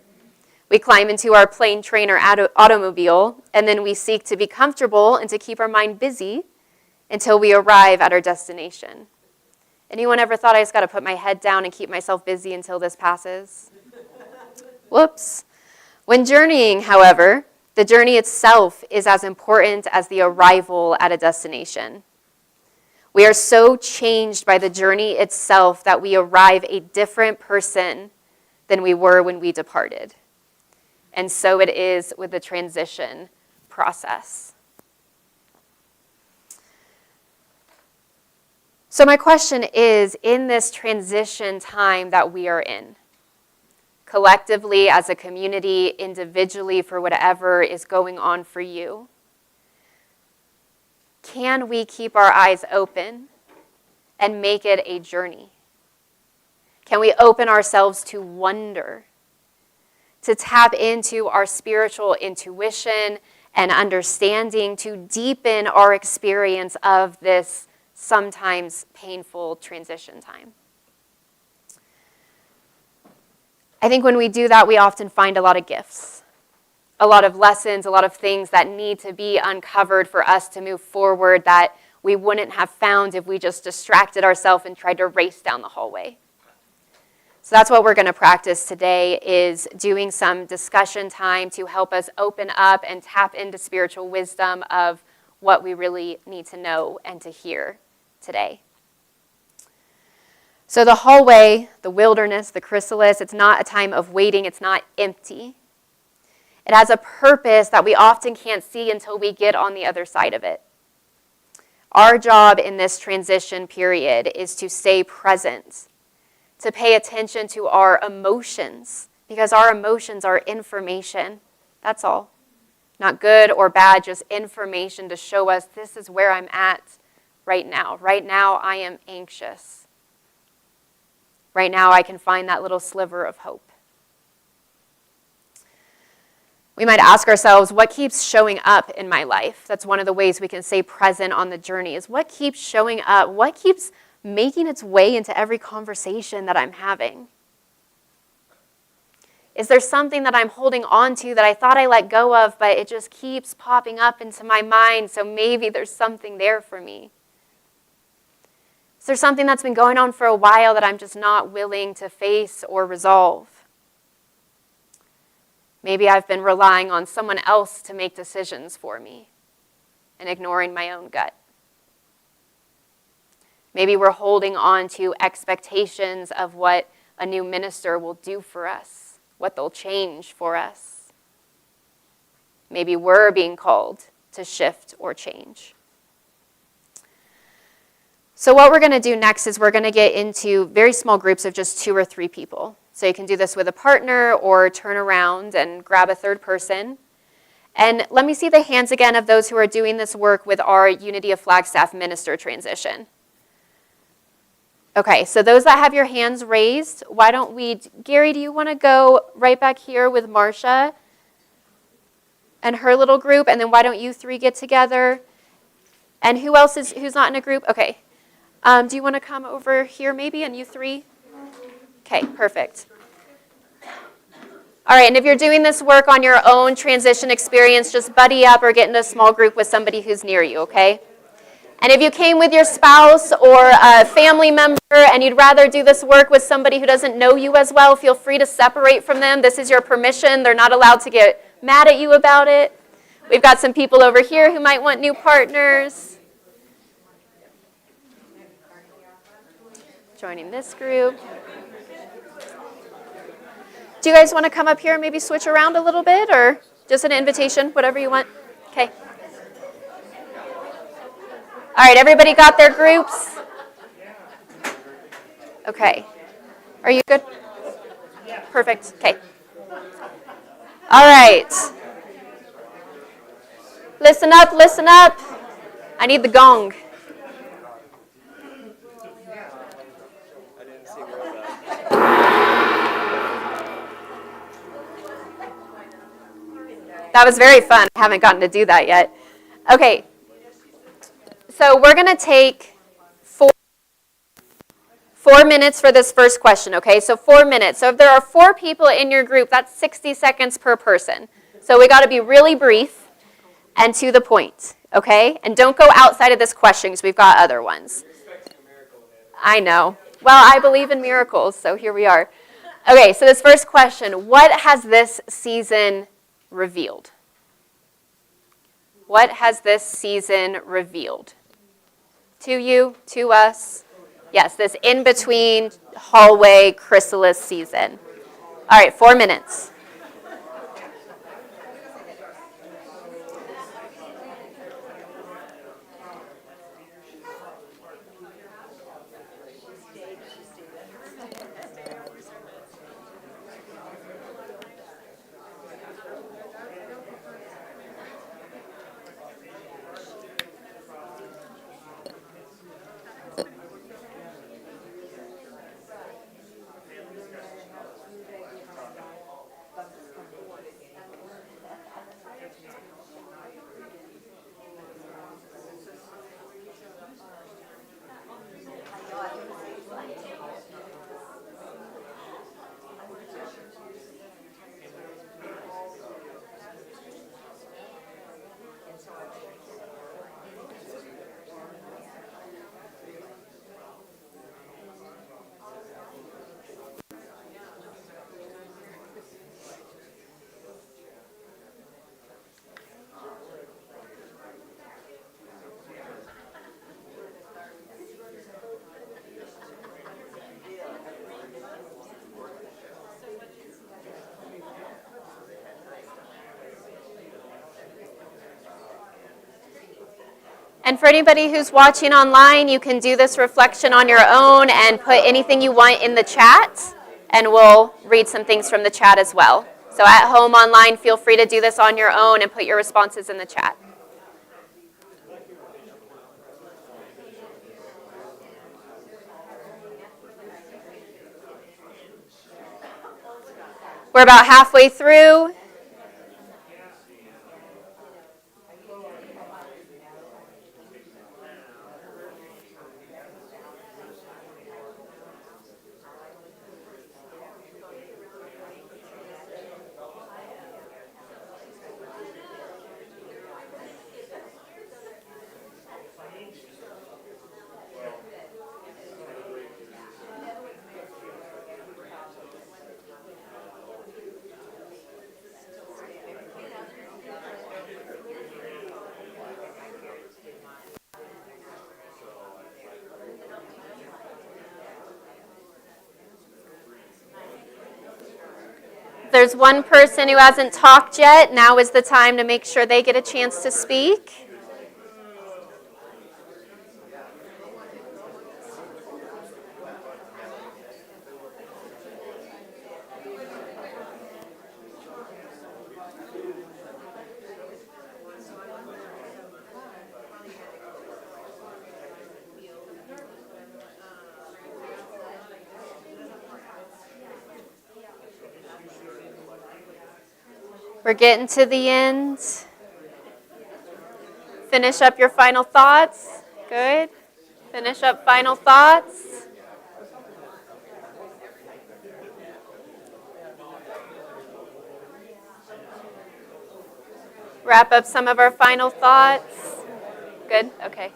We climb into our plane, train, or automobile, and then we seek to be comfortable and to keep our mind busy until we arrive at our destination. Anyone ever thought I just got to put my head down and keep myself busy until this passes? Whoops. When journeying, however, the journey itself is as important as the arrival at a destination. We are so changed by the journey itself that we arrive a different person than we were when we departed. And so it is with the transition process. So my question is, in this transition time that we are in, collectively, as a community, individually, for whatever is going on for you, can we keep our eyes open and make it a journey? Can we open ourselves to wonder, to tap into our spiritual intuition and understanding, to deepen our experience of this sometimes painful transition time? I think when we do that, we often find a lot of gifts, a lot of lessons, a lot of things that need to be uncovered for us to move forward that we wouldn't have found if we just distracted ourselves and tried to race down the hallway. So that's what we're going to practice today, is doing some discussion time to help us open up and tap into spiritual wisdom of what we really need to know and to hear today. So the hallway, the wilderness, the chrysalis, it's not a time of waiting. It's not empty. It has a purpose that we often can't see until we get on the other side of it. Our job in this transition period is to stay present, to pay attention to our emotions, because our emotions are information. That's all. Not good or bad, just information to show us this is where I'm at right now. Right now, I am anxious. Right now, I can find that little sliver of hope. We might ask ourselves, what keeps showing up in my life? That's one of the ways we can stay present on the journey, is what keeps showing up? What keeps making its way into every conversation that I'm having? Is there something that I'm holding on to that I thought I let go of, but it just keeps popping up into my mind, so maybe there's something there for me? Is there something that's been going on for a while that I'm just not willing to face or resolve? Maybe I've been relying on someone else to make decisions for me and ignoring my own gut. Maybe we're holding on to expectations of what a new minister will do for us, what they'll change for us. Maybe we're being called to shift or change. So what we're going to do next is we're going to get into very small groups of just 2 or 3 people. So you can do this with a partner or turn around and grab a third person. And let me see the hands again of those who are doing this work with our Unity of Flagstaff minister transition. Okay, so those that have your hands raised, why don't we, Gary, do you want to go right back here with Marcia and her little group, and then why don't you 3 get together? And who else who's not in a group? Okay. Do you want to come over here maybe, and you 3? Okay, perfect. All right, and if you're doing this work on your own transition experience, just buddy up or get in a small group with somebody who's near you, okay? And if you came with your spouse or a family member and you'd rather do this work with somebody who doesn't know you as well, feel free to separate from them. This is your permission. They're not allowed to get mad at you about it. We've got some people over here who might want new partners. Joining this group. Do you guys want to come up here and maybe switch around a little bit, or just an invitation, whatever you want? Okay. All right, everybody got their groups? Okay. Are you good? Perfect. Okay. All right. Listen up, listen up. I need the gong. That was very fun. I haven't gotten to do that yet. Okay, so we're going to take 4 minutes for this first question, okay? So 4 minutes. So if there are 4 people in your group, that's 60 seconds per person. So we got to be really brief and to the point, okay? And don't go outside of this question because we've got other ones. I know. Well, I believe in miracles, so here we are. Okay, so this first question, what has this season revealed? What has this season revealed? To you, to us? Yes, this in-between hallway chrysalis season. All right, 4 minutes. And for anybody who's watching online, you can do this reflection on your own and put anything you want in the chat, and we'll read some things from the chat as well. So at home online, feel free to do this on your own and put your responses in the chat. We're about halfway through. If there's one person who hasn't talked yet, now is the time to make sure they get a chance to speak. We're getting to the end. Finish up your final thoughts. Good. Finish up final thoughts. Wrap up some of our final thoughts. Good? Okay.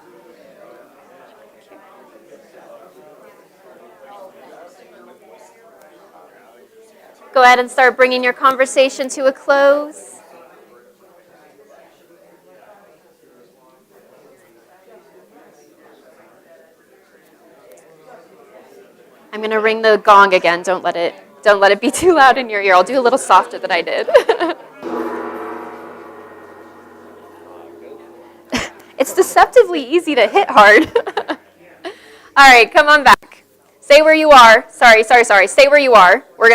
Go ahead and start bringing your conversation to a close. I'm going to ring the gong again. Don't let it be too loud in your ear. I'll do a little softer than I did. It's deceptively easy to hit hard. All right, come on back. Stay where you are. Sorry. Stay where you are. We're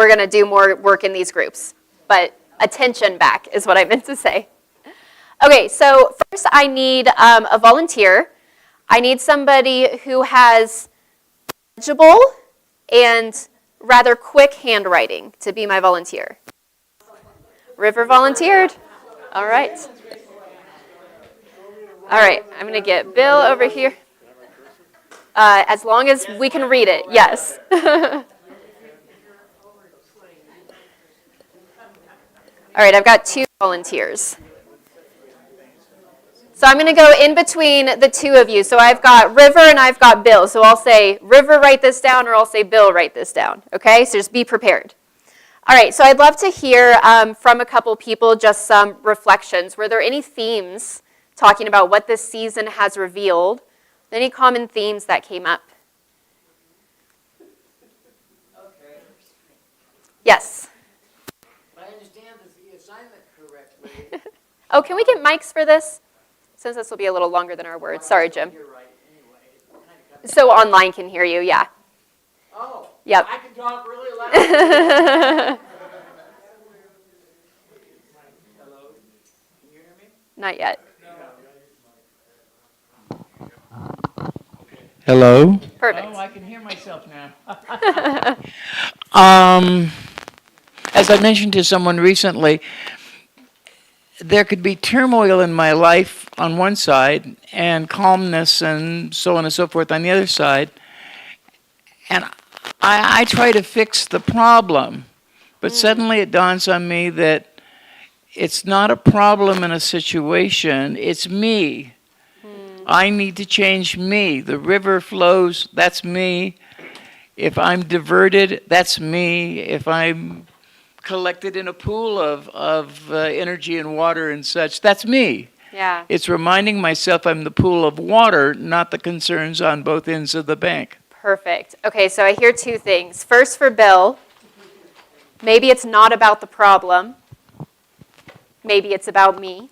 gonna do more work in these groups. But attention back is what I meant to say. Okay, so first I need a volunteer. I need somebody who has legible and rather quick handwriting to be my volunteer. River volunteered. All right. All right, I'm going to get Bill over here. As long as we can read it, yes. All right, I've got 2 volunteers. So I'm going to go in between the 2 of you. So I've got River and I've got Bill. So I'll say, River, write this down, or I'll say, Bill, write this down. Okay, so just be prepared. All right, so I'd love to hear from a couple people just some reflections. Were there any themes talking about what this season has revealed? Any common themes that came up? Okay. Yes. If I understand the assignment correctly. Oh, can we get mics for this? Since this will be a little longer than our words. Sorry, Jim. You're right, anyway. So online can hear you, yeah. Oh. Yep. I can talk really loud. Hello? Can you hear me? Not yet. Hello? Perfect. Oh, I can hear myself now. As I mentioned to someone recently, there could be turmoil in my life on one side and calmness and so on and so forth on the other side. And I try to fix the problem, but suddenly it dawns on me that it's not a problem in a situation, it's me. I need to change me. The river flows, that's me. If I'm diverted, that's me. If I'm collected in a pool of energy and water and such, that's me. Yeah. It's reminding myself I'm the pool of water, not the concerns on both ends of the bank. Perfect. Okay, so I hear 2 things. First for Bill, maybe it's not about the problem. Maybe it's about me.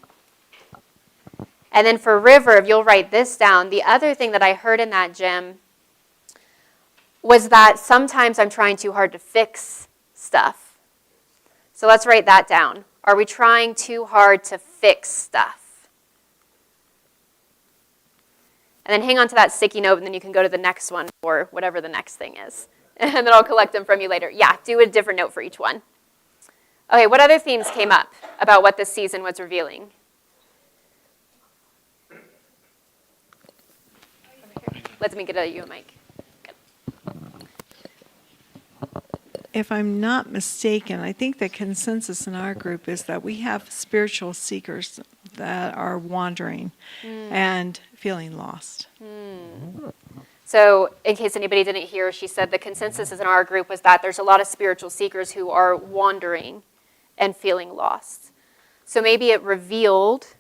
And then for River, if you'll write this down, the other thing that I heard in that, Jim, was that sometimes I'm trying too hard to fix stuff. So let's write that down. Are we trying too hard to fix stuff? And then hang on to that sticky note, and then you can go to the next one or whatever the next thing is. And then I'll collect them from you later. Yeah, do a different note for each one. Okay, what other themes came up about what this season was revealing? Let me get you a mic. If I'm not mistaken, I think the consensus in our group is that we have spiritual seekers that are wandering and feeling lost. So in case anybody didn't hear, she said the consensus in our group was that there's a lot of spiritual seekers who are wandering and feeling lost. So maybe it revealed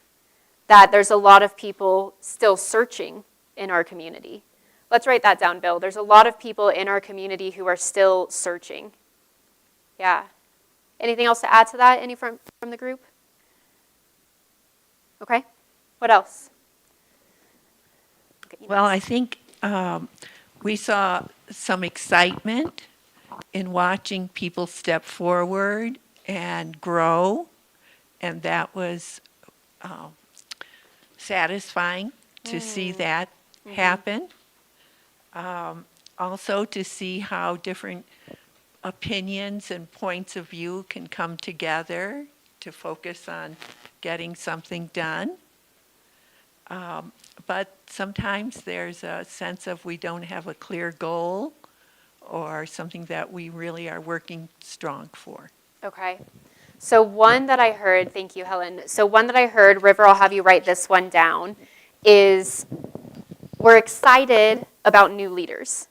that there's a lot of people still searching in our community. Let's write that down, Bill. There's a lot of people in our community who are still searching. Yeah. Anything else to add to that? Any from the group? Okay. What else? Okay, Well, I think we saw some excitement in watching people step forward and grow, and that was satisfying to see that happen. Also to see how different opinions and points of view can come together to focus on getting something done. But sometimes there's a sense of we don't have a clear goal or something that we really are working strong for. Okay. So one that I heard, thank you, Helen. So one that I heard, River, I'll have you write this one down, is we're excited about new leaders.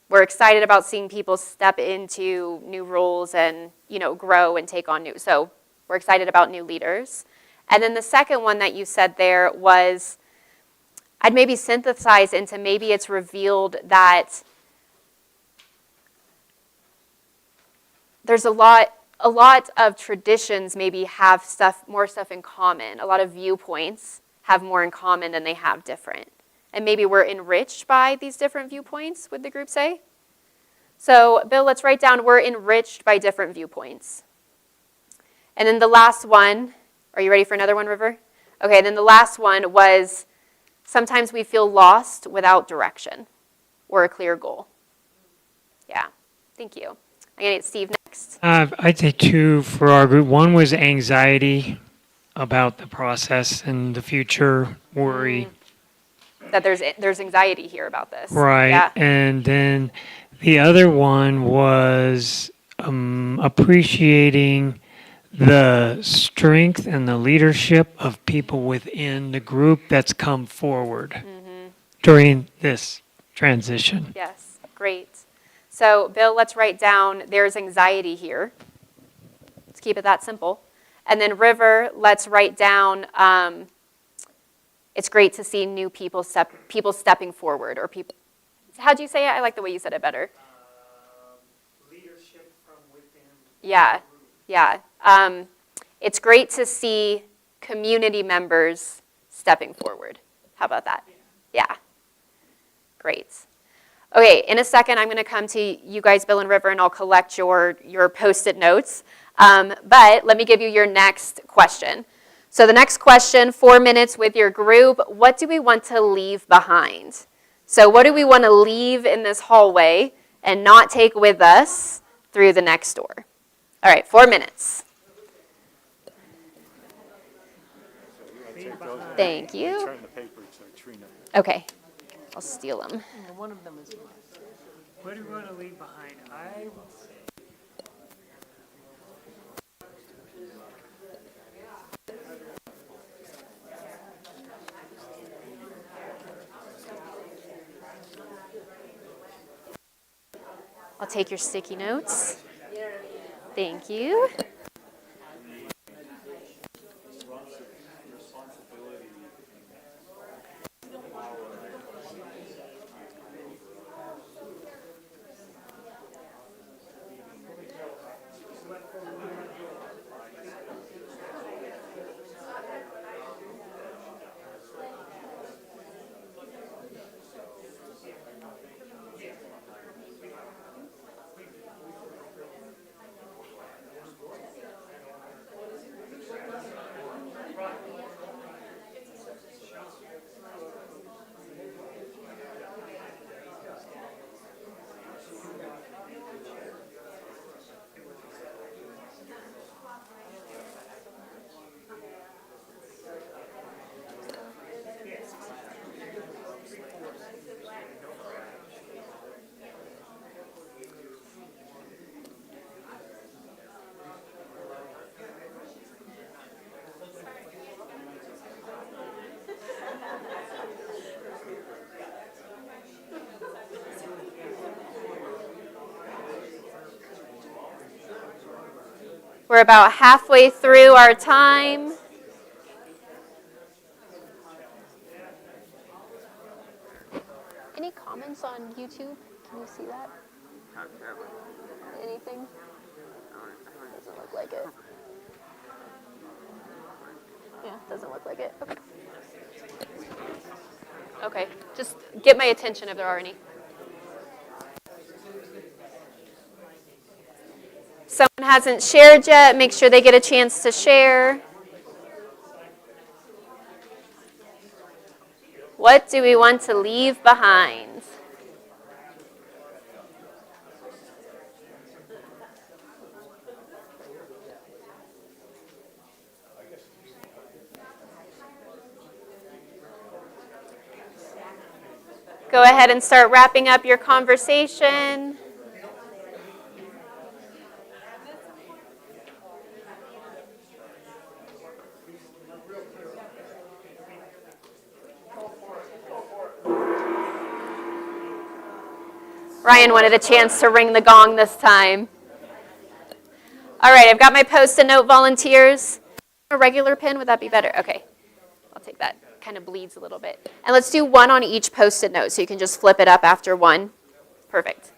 We're excited about seeing people step into new roles and, grow and take on new. So we're excited about new leaders. And then the second one that you said there was, I'd maybe synthesize into maybe it's revealed that there's a lot of traditions maybe have more stuff in common. A lot of viewpoints have more in common than they have different. And maybe we're enriched by these different viewpoints, would the group say? So, Bill, let's write down we're enriched by different viewpoints. And then the last one, are you ready for another one, River? Okay, then the last one was sometimes we feel lost without direction or a clear goal. Yeah, thank you. I'm going to get Steve next. I'd say two for our group. One was anxiety about the process and the future, worry. That there's anxiety here about this. Right. Yeah. And then the other one was appreciating the strength and the leadership of people within the group that's come forward during this transition. Yes, great. So, Bill, let's write down there's anxiety here. Let's keep it that simple. And then River, let's write down it's great to see new people stepping forward, or people. How'd you say it? I like the way you said it better. Leadership from within. Yeah, yeah. It's great to see community members stepping forward. How about that? Yeah. Great. Okay, in a second, I'm going to come to you guys, Bill and River, and I'll collect your Post-it notes. But let me give you your next question. So the next question, 4 minutes with your group, what do we want to leave behind? So what do we want to leave in this hallway and not take with us through the next door? All right, 4 minutes. Thank you. Okay, I'll steal them. One of them is what do we want to leave behind? I would say. I'll take your sticky notes. Thank you. We're about halfway through our time. Any comments on YouTube? Can you see that? Anything? Doesn't look like it. Yeah, doesn't look like it. Okay. Okay, just get my attention if there are any. Someone hasn't shared yet, make sure they get a chance to share. What do we want to leave behind? Go ahead and start wrapping up your conversation. Ryan wanted a chance to ring the gong this time. All right, I've got my Post-it note volunteers. A regular pen, would that be better? Okay, I'll take that. Kind of bleeds a little bit. And let's do one on each Post-it note, so you can just flip it up after one. Perfect.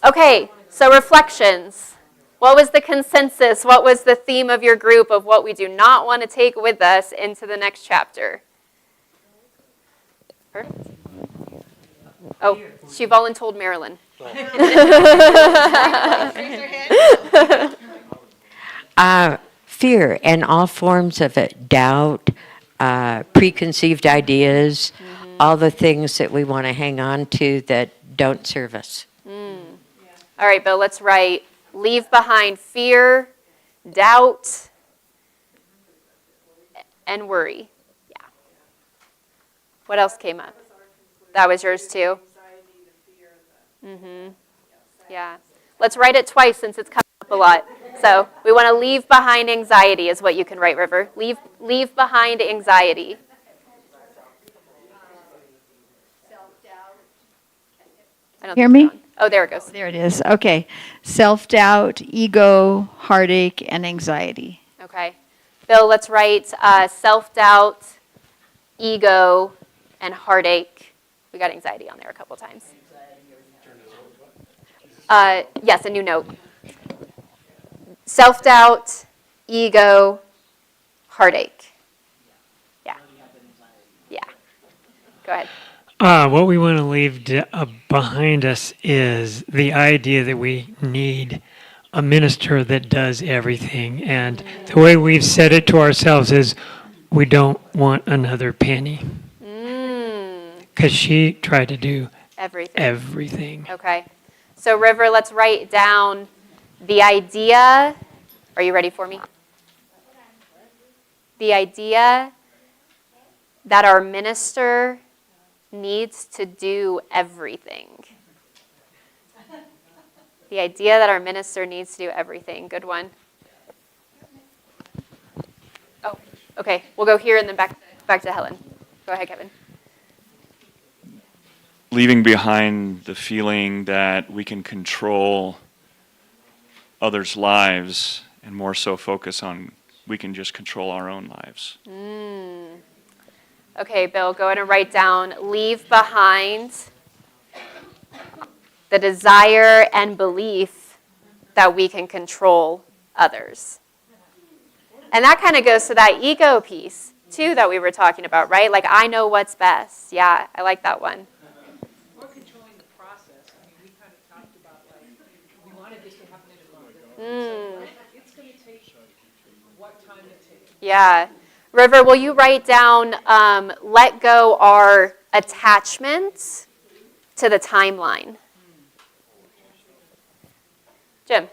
Okay, so reflections. What was the consensus? What was the theme of your group of what we do not want to take with us into the next chapter? Perfect. Oh, she voluntold Marilyn. Fear and all forms of it, doubt, preconceived ideas, all the things that we want to hang on to that don't serve us. All right, Bill, let's write leave behind fear, doubt, and worry. Yeah. What else came up? That was yours too? Yeah. Let's write it twice since it's coming up a lot. So we want to leave behind anxiety is what you can write, River. Leave behind anxiety. I don't Hear think me? it's on. Oh, there it goes. There it is. Okay. Self-doubt, ego, heartache, and anxiety. Okay. Bill, let's write self-doubt, ego, and heartache. We got anxiety on there a couple times. Yes, a new note. Self-doubt, ego, heartache. Yeah. Yeah. Go ahead. What we want to leave behind us is the idea that we need a minister that does everything. And the way we've said it to ourselves is we don't want another penny. Because she tried to do everything. Okay. So, River, let's write down the idea. Are you ready for me? The idea that our minister needs to do everything. The idea that our minister needs to do everything. Good one. Oh, okay. We'll go here and then back to Helen. Go ahead, Kevin. Leaving behind the feeling that we can control others' lives and more so focus on we can just control our own lives. Okay, Bill, go ahead and write down leave behind the desire and belief that we can control others. And that kind of goes to that ego piece, too, that we were talking about, right? Like, I know what's best. Yeah, I like that one. Or controlling the process. I mean, we kind of talked about, like, we wanted this to happen in a month. So it's going to take what time it takes. Yeah. River, will you write down let go our attachments to the timeline? Jim.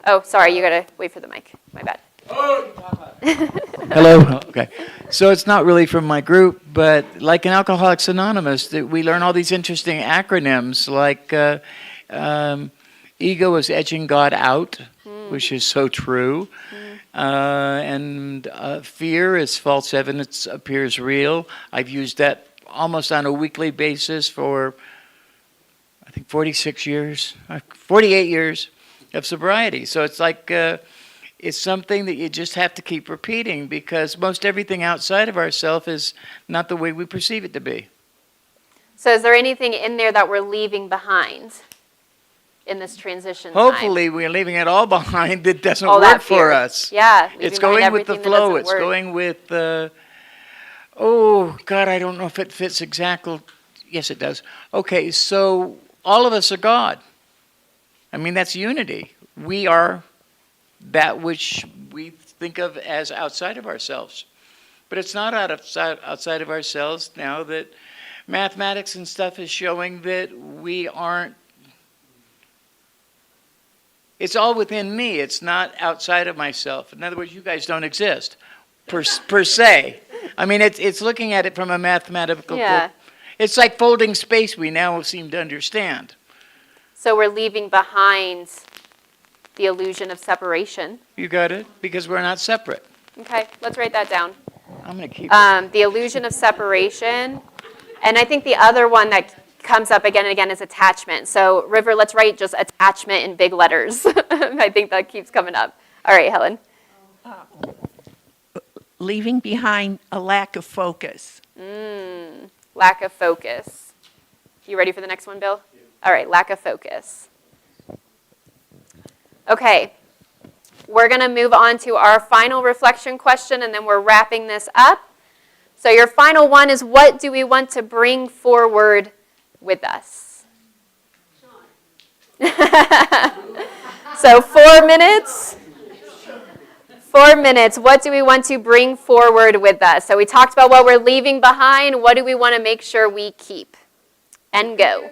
Oh, sorry, you got to wait for the mic. My bad. Hello. Okay. So it's not really from my group, but like in Alcoholics Anonymous, that we learn all these interesting acronyms like ego is edging God out, which is so true. And fear is false evidence appears real. I've used that almost on a weekly basis for, I think, 48 years of sobriety. So it's like, it's something that you just have to keep repeating because most everything outside of ourselves is not the way we perceive it to be. So is there anything in there that we're leaving behind in this transition time? Hopefully we're leaving it all behind that doesn't All that work for fear. us. Yeah. It's leaving behind going with the everything that flow. doesn't It's work. going with, oh, God, I don't know if it fits exactly. Yes, it does. Okay, so all of us are God. I mean, that's unity. We are that which we think of as outside of ourselves. But it's not outside of ourselves now that mathematics and stuff is showing that we aren't. It's all within me. It's not outside of myself. In other words, you guys don't exist per se. I mean, it's looking at it from a mathematical. Yeah. It's like folding space we now seem to understand. So we're leaving behind the illusion of separation. You got it? Because we're not separate. Okay, let's write that down. I'm going to keep The illusion of separation. And I think the other one that comes up again and again is attachment. So, River, let's write just attachment in big letters. I think that keeps coming up. All right, Helen. Leaving behind a lack of focus. Lack of focus. You ready for the next one, Bill? All right, lack of focus. Okay, we're going to move on to our final reflection question, and then we're wrapping this up. So your final one is, what do we want to bring forward with us? So 4 minutes. 4 minutes. What do we want to bring forward with us? So we talked about what we're leaving behind. What do we want to make sure we keep? And go.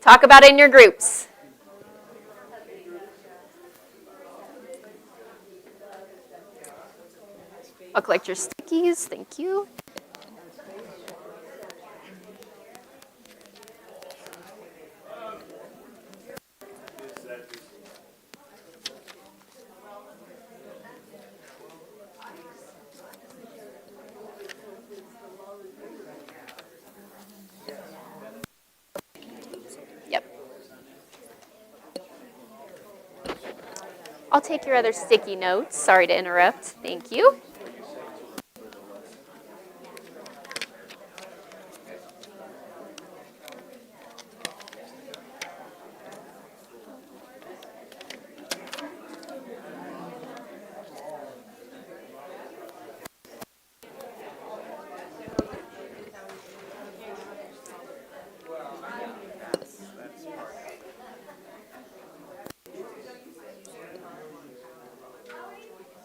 Talk about it in your groups. I'll collect your stickies. Thank you. Yep. I'll take your other sticky notes. Sorry to interrupt. Thank you.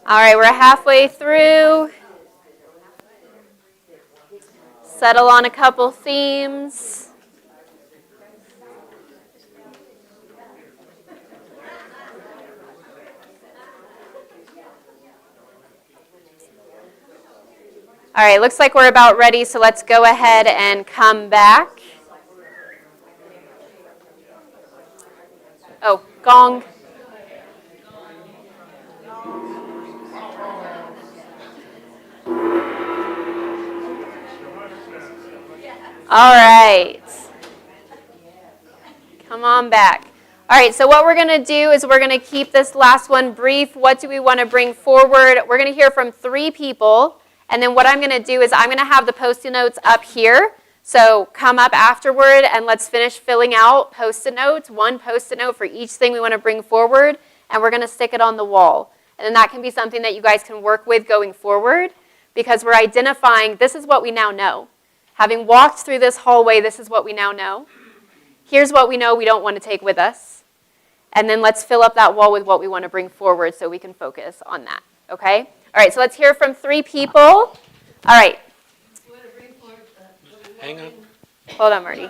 All right, we're halfway through. Settle on a couple themes. All right, looks like we're about ready, so let's go ahead and come back. Oh, gong. All right. Come on back. All right, so what we're going to do is we're going to keep this last one brief. What do we want to bring forward? We're going to hear from 3 people, and then what I'm going to do is I'm going to have the Post-it notes up here. So come up afterward, and let's finish filling out Post-it notes, 1 Post-it note for each thing we want to bring forward, and we're going to stick it on the wall. And then that can be something that you guys can work with going forward, because we're identifying this is what we now know. Having walked through this hallway, this is what we now know. Here's what we know we don't want to take with us. And then let's fill up that wall with what we want to bring forward so we can focus on that. Okay? All right, so let's hear from 3 people. All right. Hang on. Hold on, Marty.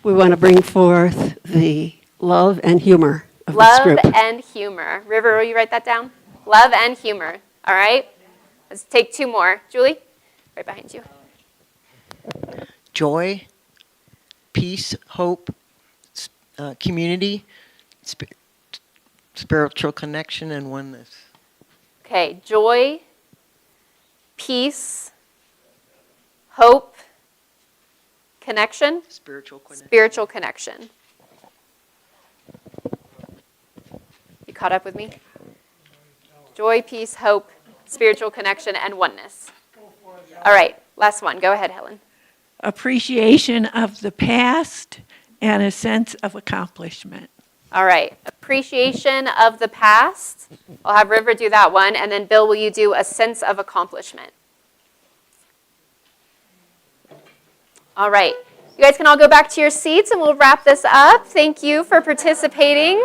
We want to bring forth the love and humor of this Love group. and humor. River, will you write that down? Love and humor. All right? Let's take 2 more. Julie, right behind you. Joy, peace, hope, community, spiritual connection, and oneness. Okay, joy, peace, hope, connection. Spiritual connection. Spiritual connection. You caught up with me? Joy, peace, hope, spiritual connection, and oneness. All right, last one. Go ahead, Helen. Appreciation of the past and a sense of accomplishment. All right, appreciation of the past. I'll have River do that one, and then Bill, will you do a sense of accomplishment? All right, you guys can all go back to your seats and we'll wrap this up. Thank you for participating.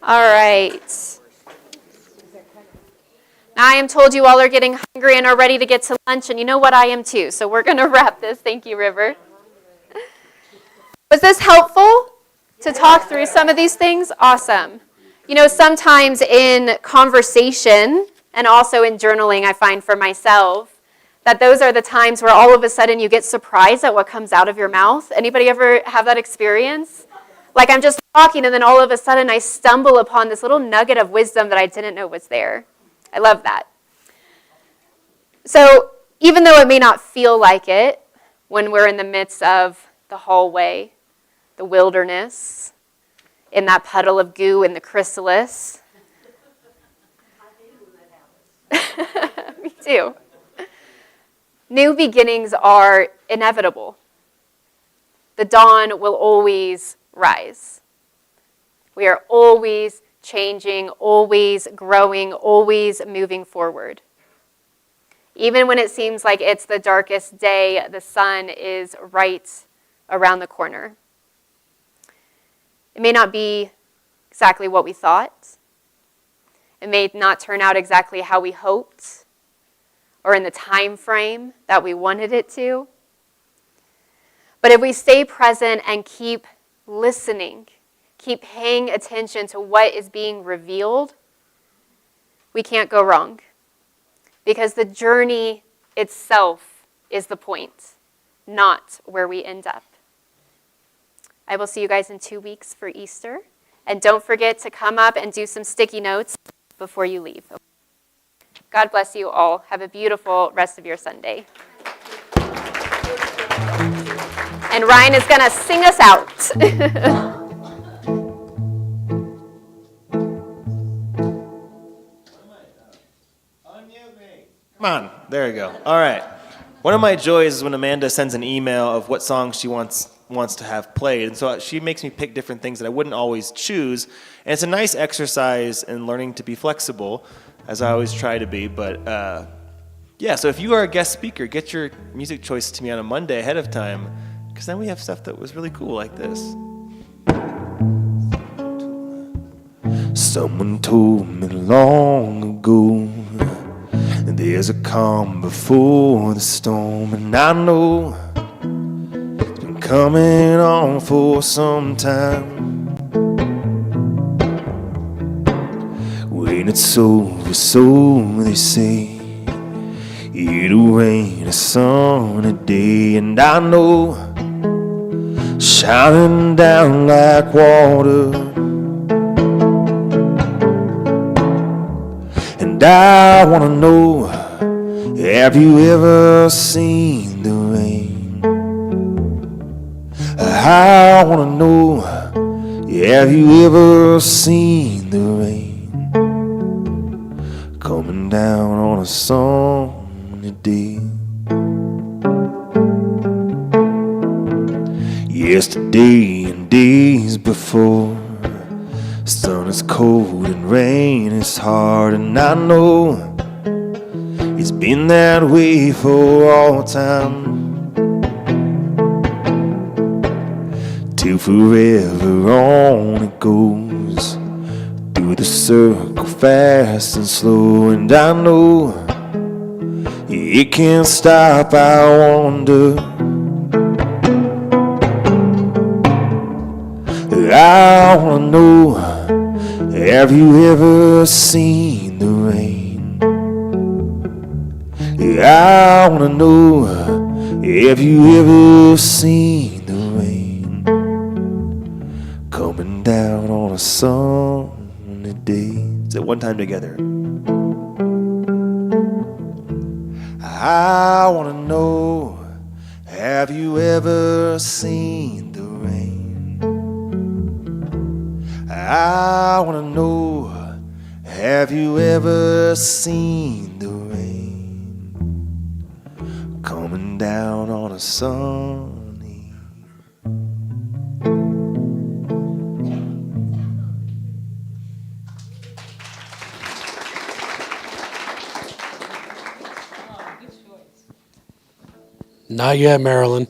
All right. Now I am told you all are getting hungry and are ready to get to lunch, and you know what, I am too. So we're going to wrap this. Thank you, River. Was this helpful to talk through some of these things? Awesome. You know, sometimes in conversation and also in journaling, I find for myself that those are the times where all of a sudden you get surprised at what comes out of your mouth. Anybody ever have that experience? Like I'm just talking and then all of a sudden I stumble upon this little nugget of wisdom that I didn't know was there. I love that. So even though it may not feel like it when we're in the midst of the hallway, the wilderness, in that puddle of goo in the chrysalis. Me too. New beginnings are inevitable. The dawn will always rise. We are always changing, always growing, always moving forward. Even when it seems like it's the darkest day, the sun is right around the corner. It may not be exactly what we thought. It may not turn out exactly how we hoped or in the time frame that we wanted it to. But if we stay present and keep listening, keep paying attention to what is being revealed, we can't go wrong. Because the journey itself is the point, not where we end up. I will see you guys in 2 weeks for Easter. And don't forget to come up and do some sticky notes before you leave. God bless you all. Have a beautiful rest of your Sunday. And Ryan is going to sing us out. Come on, there you go. All right. One of my joys is when Amanda sends an email of what songs she wants to have played, and so she makes me pick different things that I wouldn't always choose, and it's a nice exercise in learning to be flexible, as I always try to be, but yeah, so if you are a guest speaker, get your music choice to me on a Monday ahead of time, because then we have stuff that was really cool like this. Someone told me long ago there's a calm before the storm, and I know it's been coming on for some time. When it's over, so they say, it'll rain a sunny day, and I know shining down like water. And I wanna know, have you ever seen the rain? I wanna know, have you ever seen the rain coming down on a sunny day? Yesterday and days before, sun is cold and rain is hard, and I know it's been that way for all time, till forever on it goes, through the circle fast and slow, and I know it can't stop, I wonder. I wanna know, have you ever seen the rain? I wanna know, have you ever seen the rain coming down on a sunny day? Is it one time together? I wanna know, have you ever seen the rain? I wanna know, have you ever seen the rain coming down on a sunny? Not yet, Marilyn.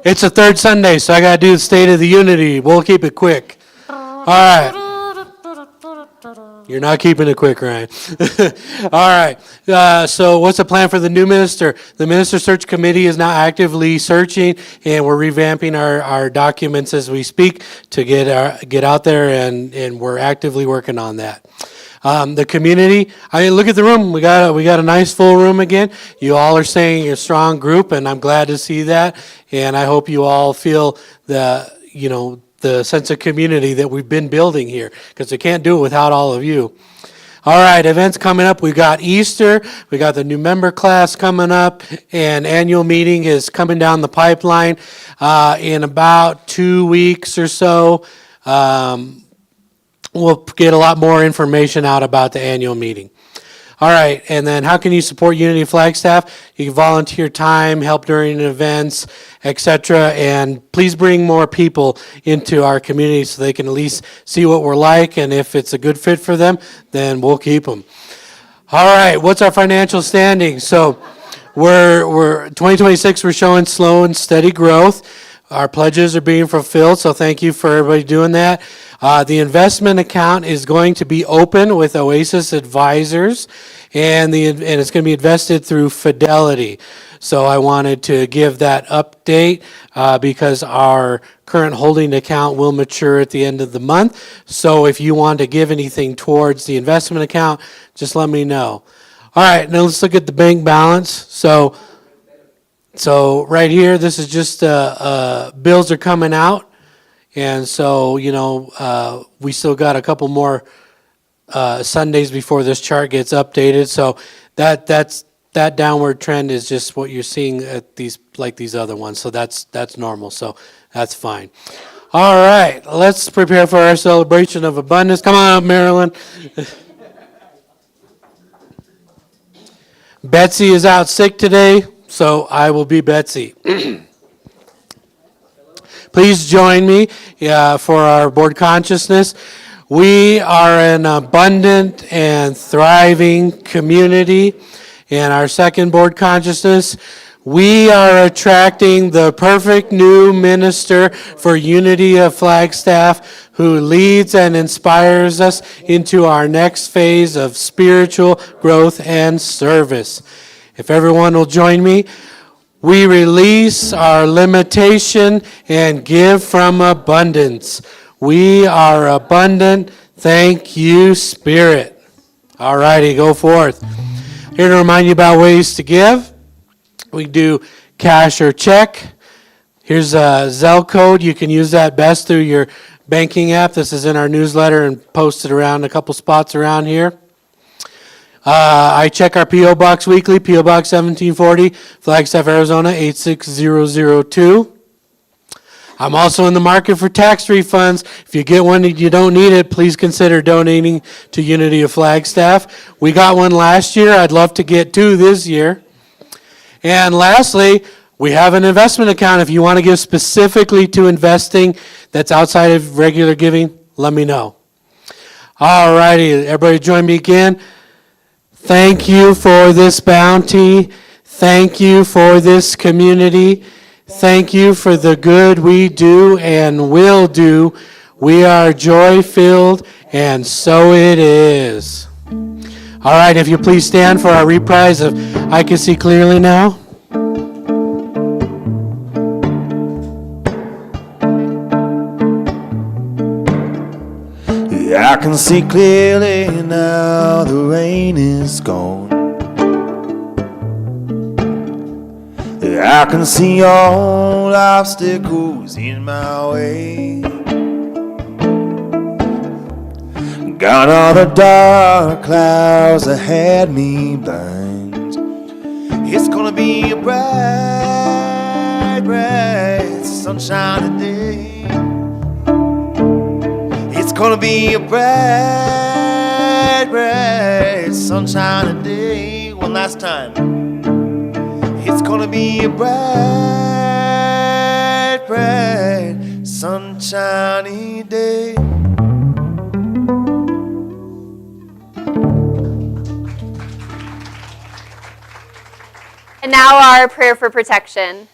It's the third Sunday, so I got to do the State of the Unity. We'll keep it quick. All right. You're not keeping it quick, Ryan. All right. So what's the plan for the new minister? The minister search committee is now actively searching, and we're revamping our documents as we speak to get out there, and we're actively working on that. The community, I mean, look at the room. We got a nice full room again. You all are saying you're a strong group, and I'm glad to see that. And I hope you all feel the sense of community that we've been building here, because we can't do it without all of you. All right, events coming up. We got Easter. We got the new member class coming up, and annual meeting is coming down the pipeline in about 2 weeks or so. We'll get a lot more information out about the annual meeting. All right, and then how can you support Unity of Flagstaff? You can volunteer time, help during events, etc. And please bring more people into our community so they can at least see what we're like, and if it's a good fit for them, then we'll keep them. All right, what's our financial standing? So we're 2026, we're showing slow and steady growth. Our pledges are being fulfilled, so thank you for everybody doing that. The investment account is going to be open with Oasis Advisors, and it's going to be invested through Fidelity. So I wanted to give that update because our current holding account will mature at the end of the month. So if you want to give anything towards the investment account, just let me know. All right, now let's look at the bank balance. So right here, this is just bills are coming out. And so, we still got a couple more Sundays before this chart gets updated. So that downward trend is just what you're seeing at these other ones. So that's normal. So that's fine. All right, let's prepare for our celebration of abundance. Come on up, Marilyn. Betsy is out sick today, so I will be Betsy. Please join me for our board consciousness. We are an abundant and thriving community. And our second board consciousness, we are attracting the perfect new minister for Unity of Flagstaff who leads and inspires us into our next phase of spiritual growth and service. If everyone will join me, we release our limitation and give from abundance. We are abundant. Thank you, Spirit. All righty, go forth. Here to remind you about ways to give. We do cash or check. Here's a Zelle code. You can use that best through your banking app. This is in our newsletter and posted around a couple spots around here. I check our P.O. Box weekly, P.O. Box 1740, Flagstaff, Arizona 86002. I'm also in the market for tax refunds. If you get one and you don't need it, please consider donating to Unity of Flagstaff. We got one last year. I'd love to get two this year. And lastly, we have an investment account. If you want to give specifically to investing that's outside of regular giving, let me know. All righty, everybody join me again. Thank you for this bounty. Thank you for this community. Thank you for the good we do and will do. We are joy-filled, and so it is. All right, if you please stand for our reprise of I Can See Clearly Now. I can see clearly now the rain is gone. I can see all obstacles in my way. Gone are the dark clouds that had me blind. It's gonna be a bright, bright sunshiny day. It's gonna be a bright, bright sunshiny day. One last time. It's gonna be a bright, bright sunshiny day. And now our prayer for protection.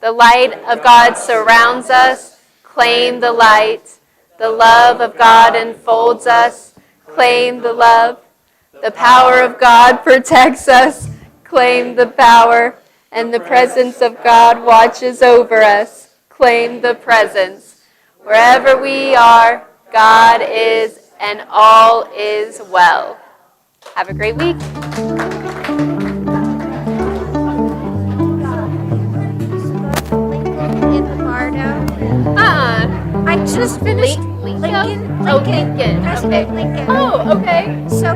The light of God surrounds us. Claim the light. The love of God enfolds us. Claim the love. The power of God protects us. Claim the power. And the presence of God watches over us. Claim the presence. Wherever we are, God is, and all is well. Have a great week. I just finished Lincoln. Oh, Lincoln. Okay. Oh, okay. So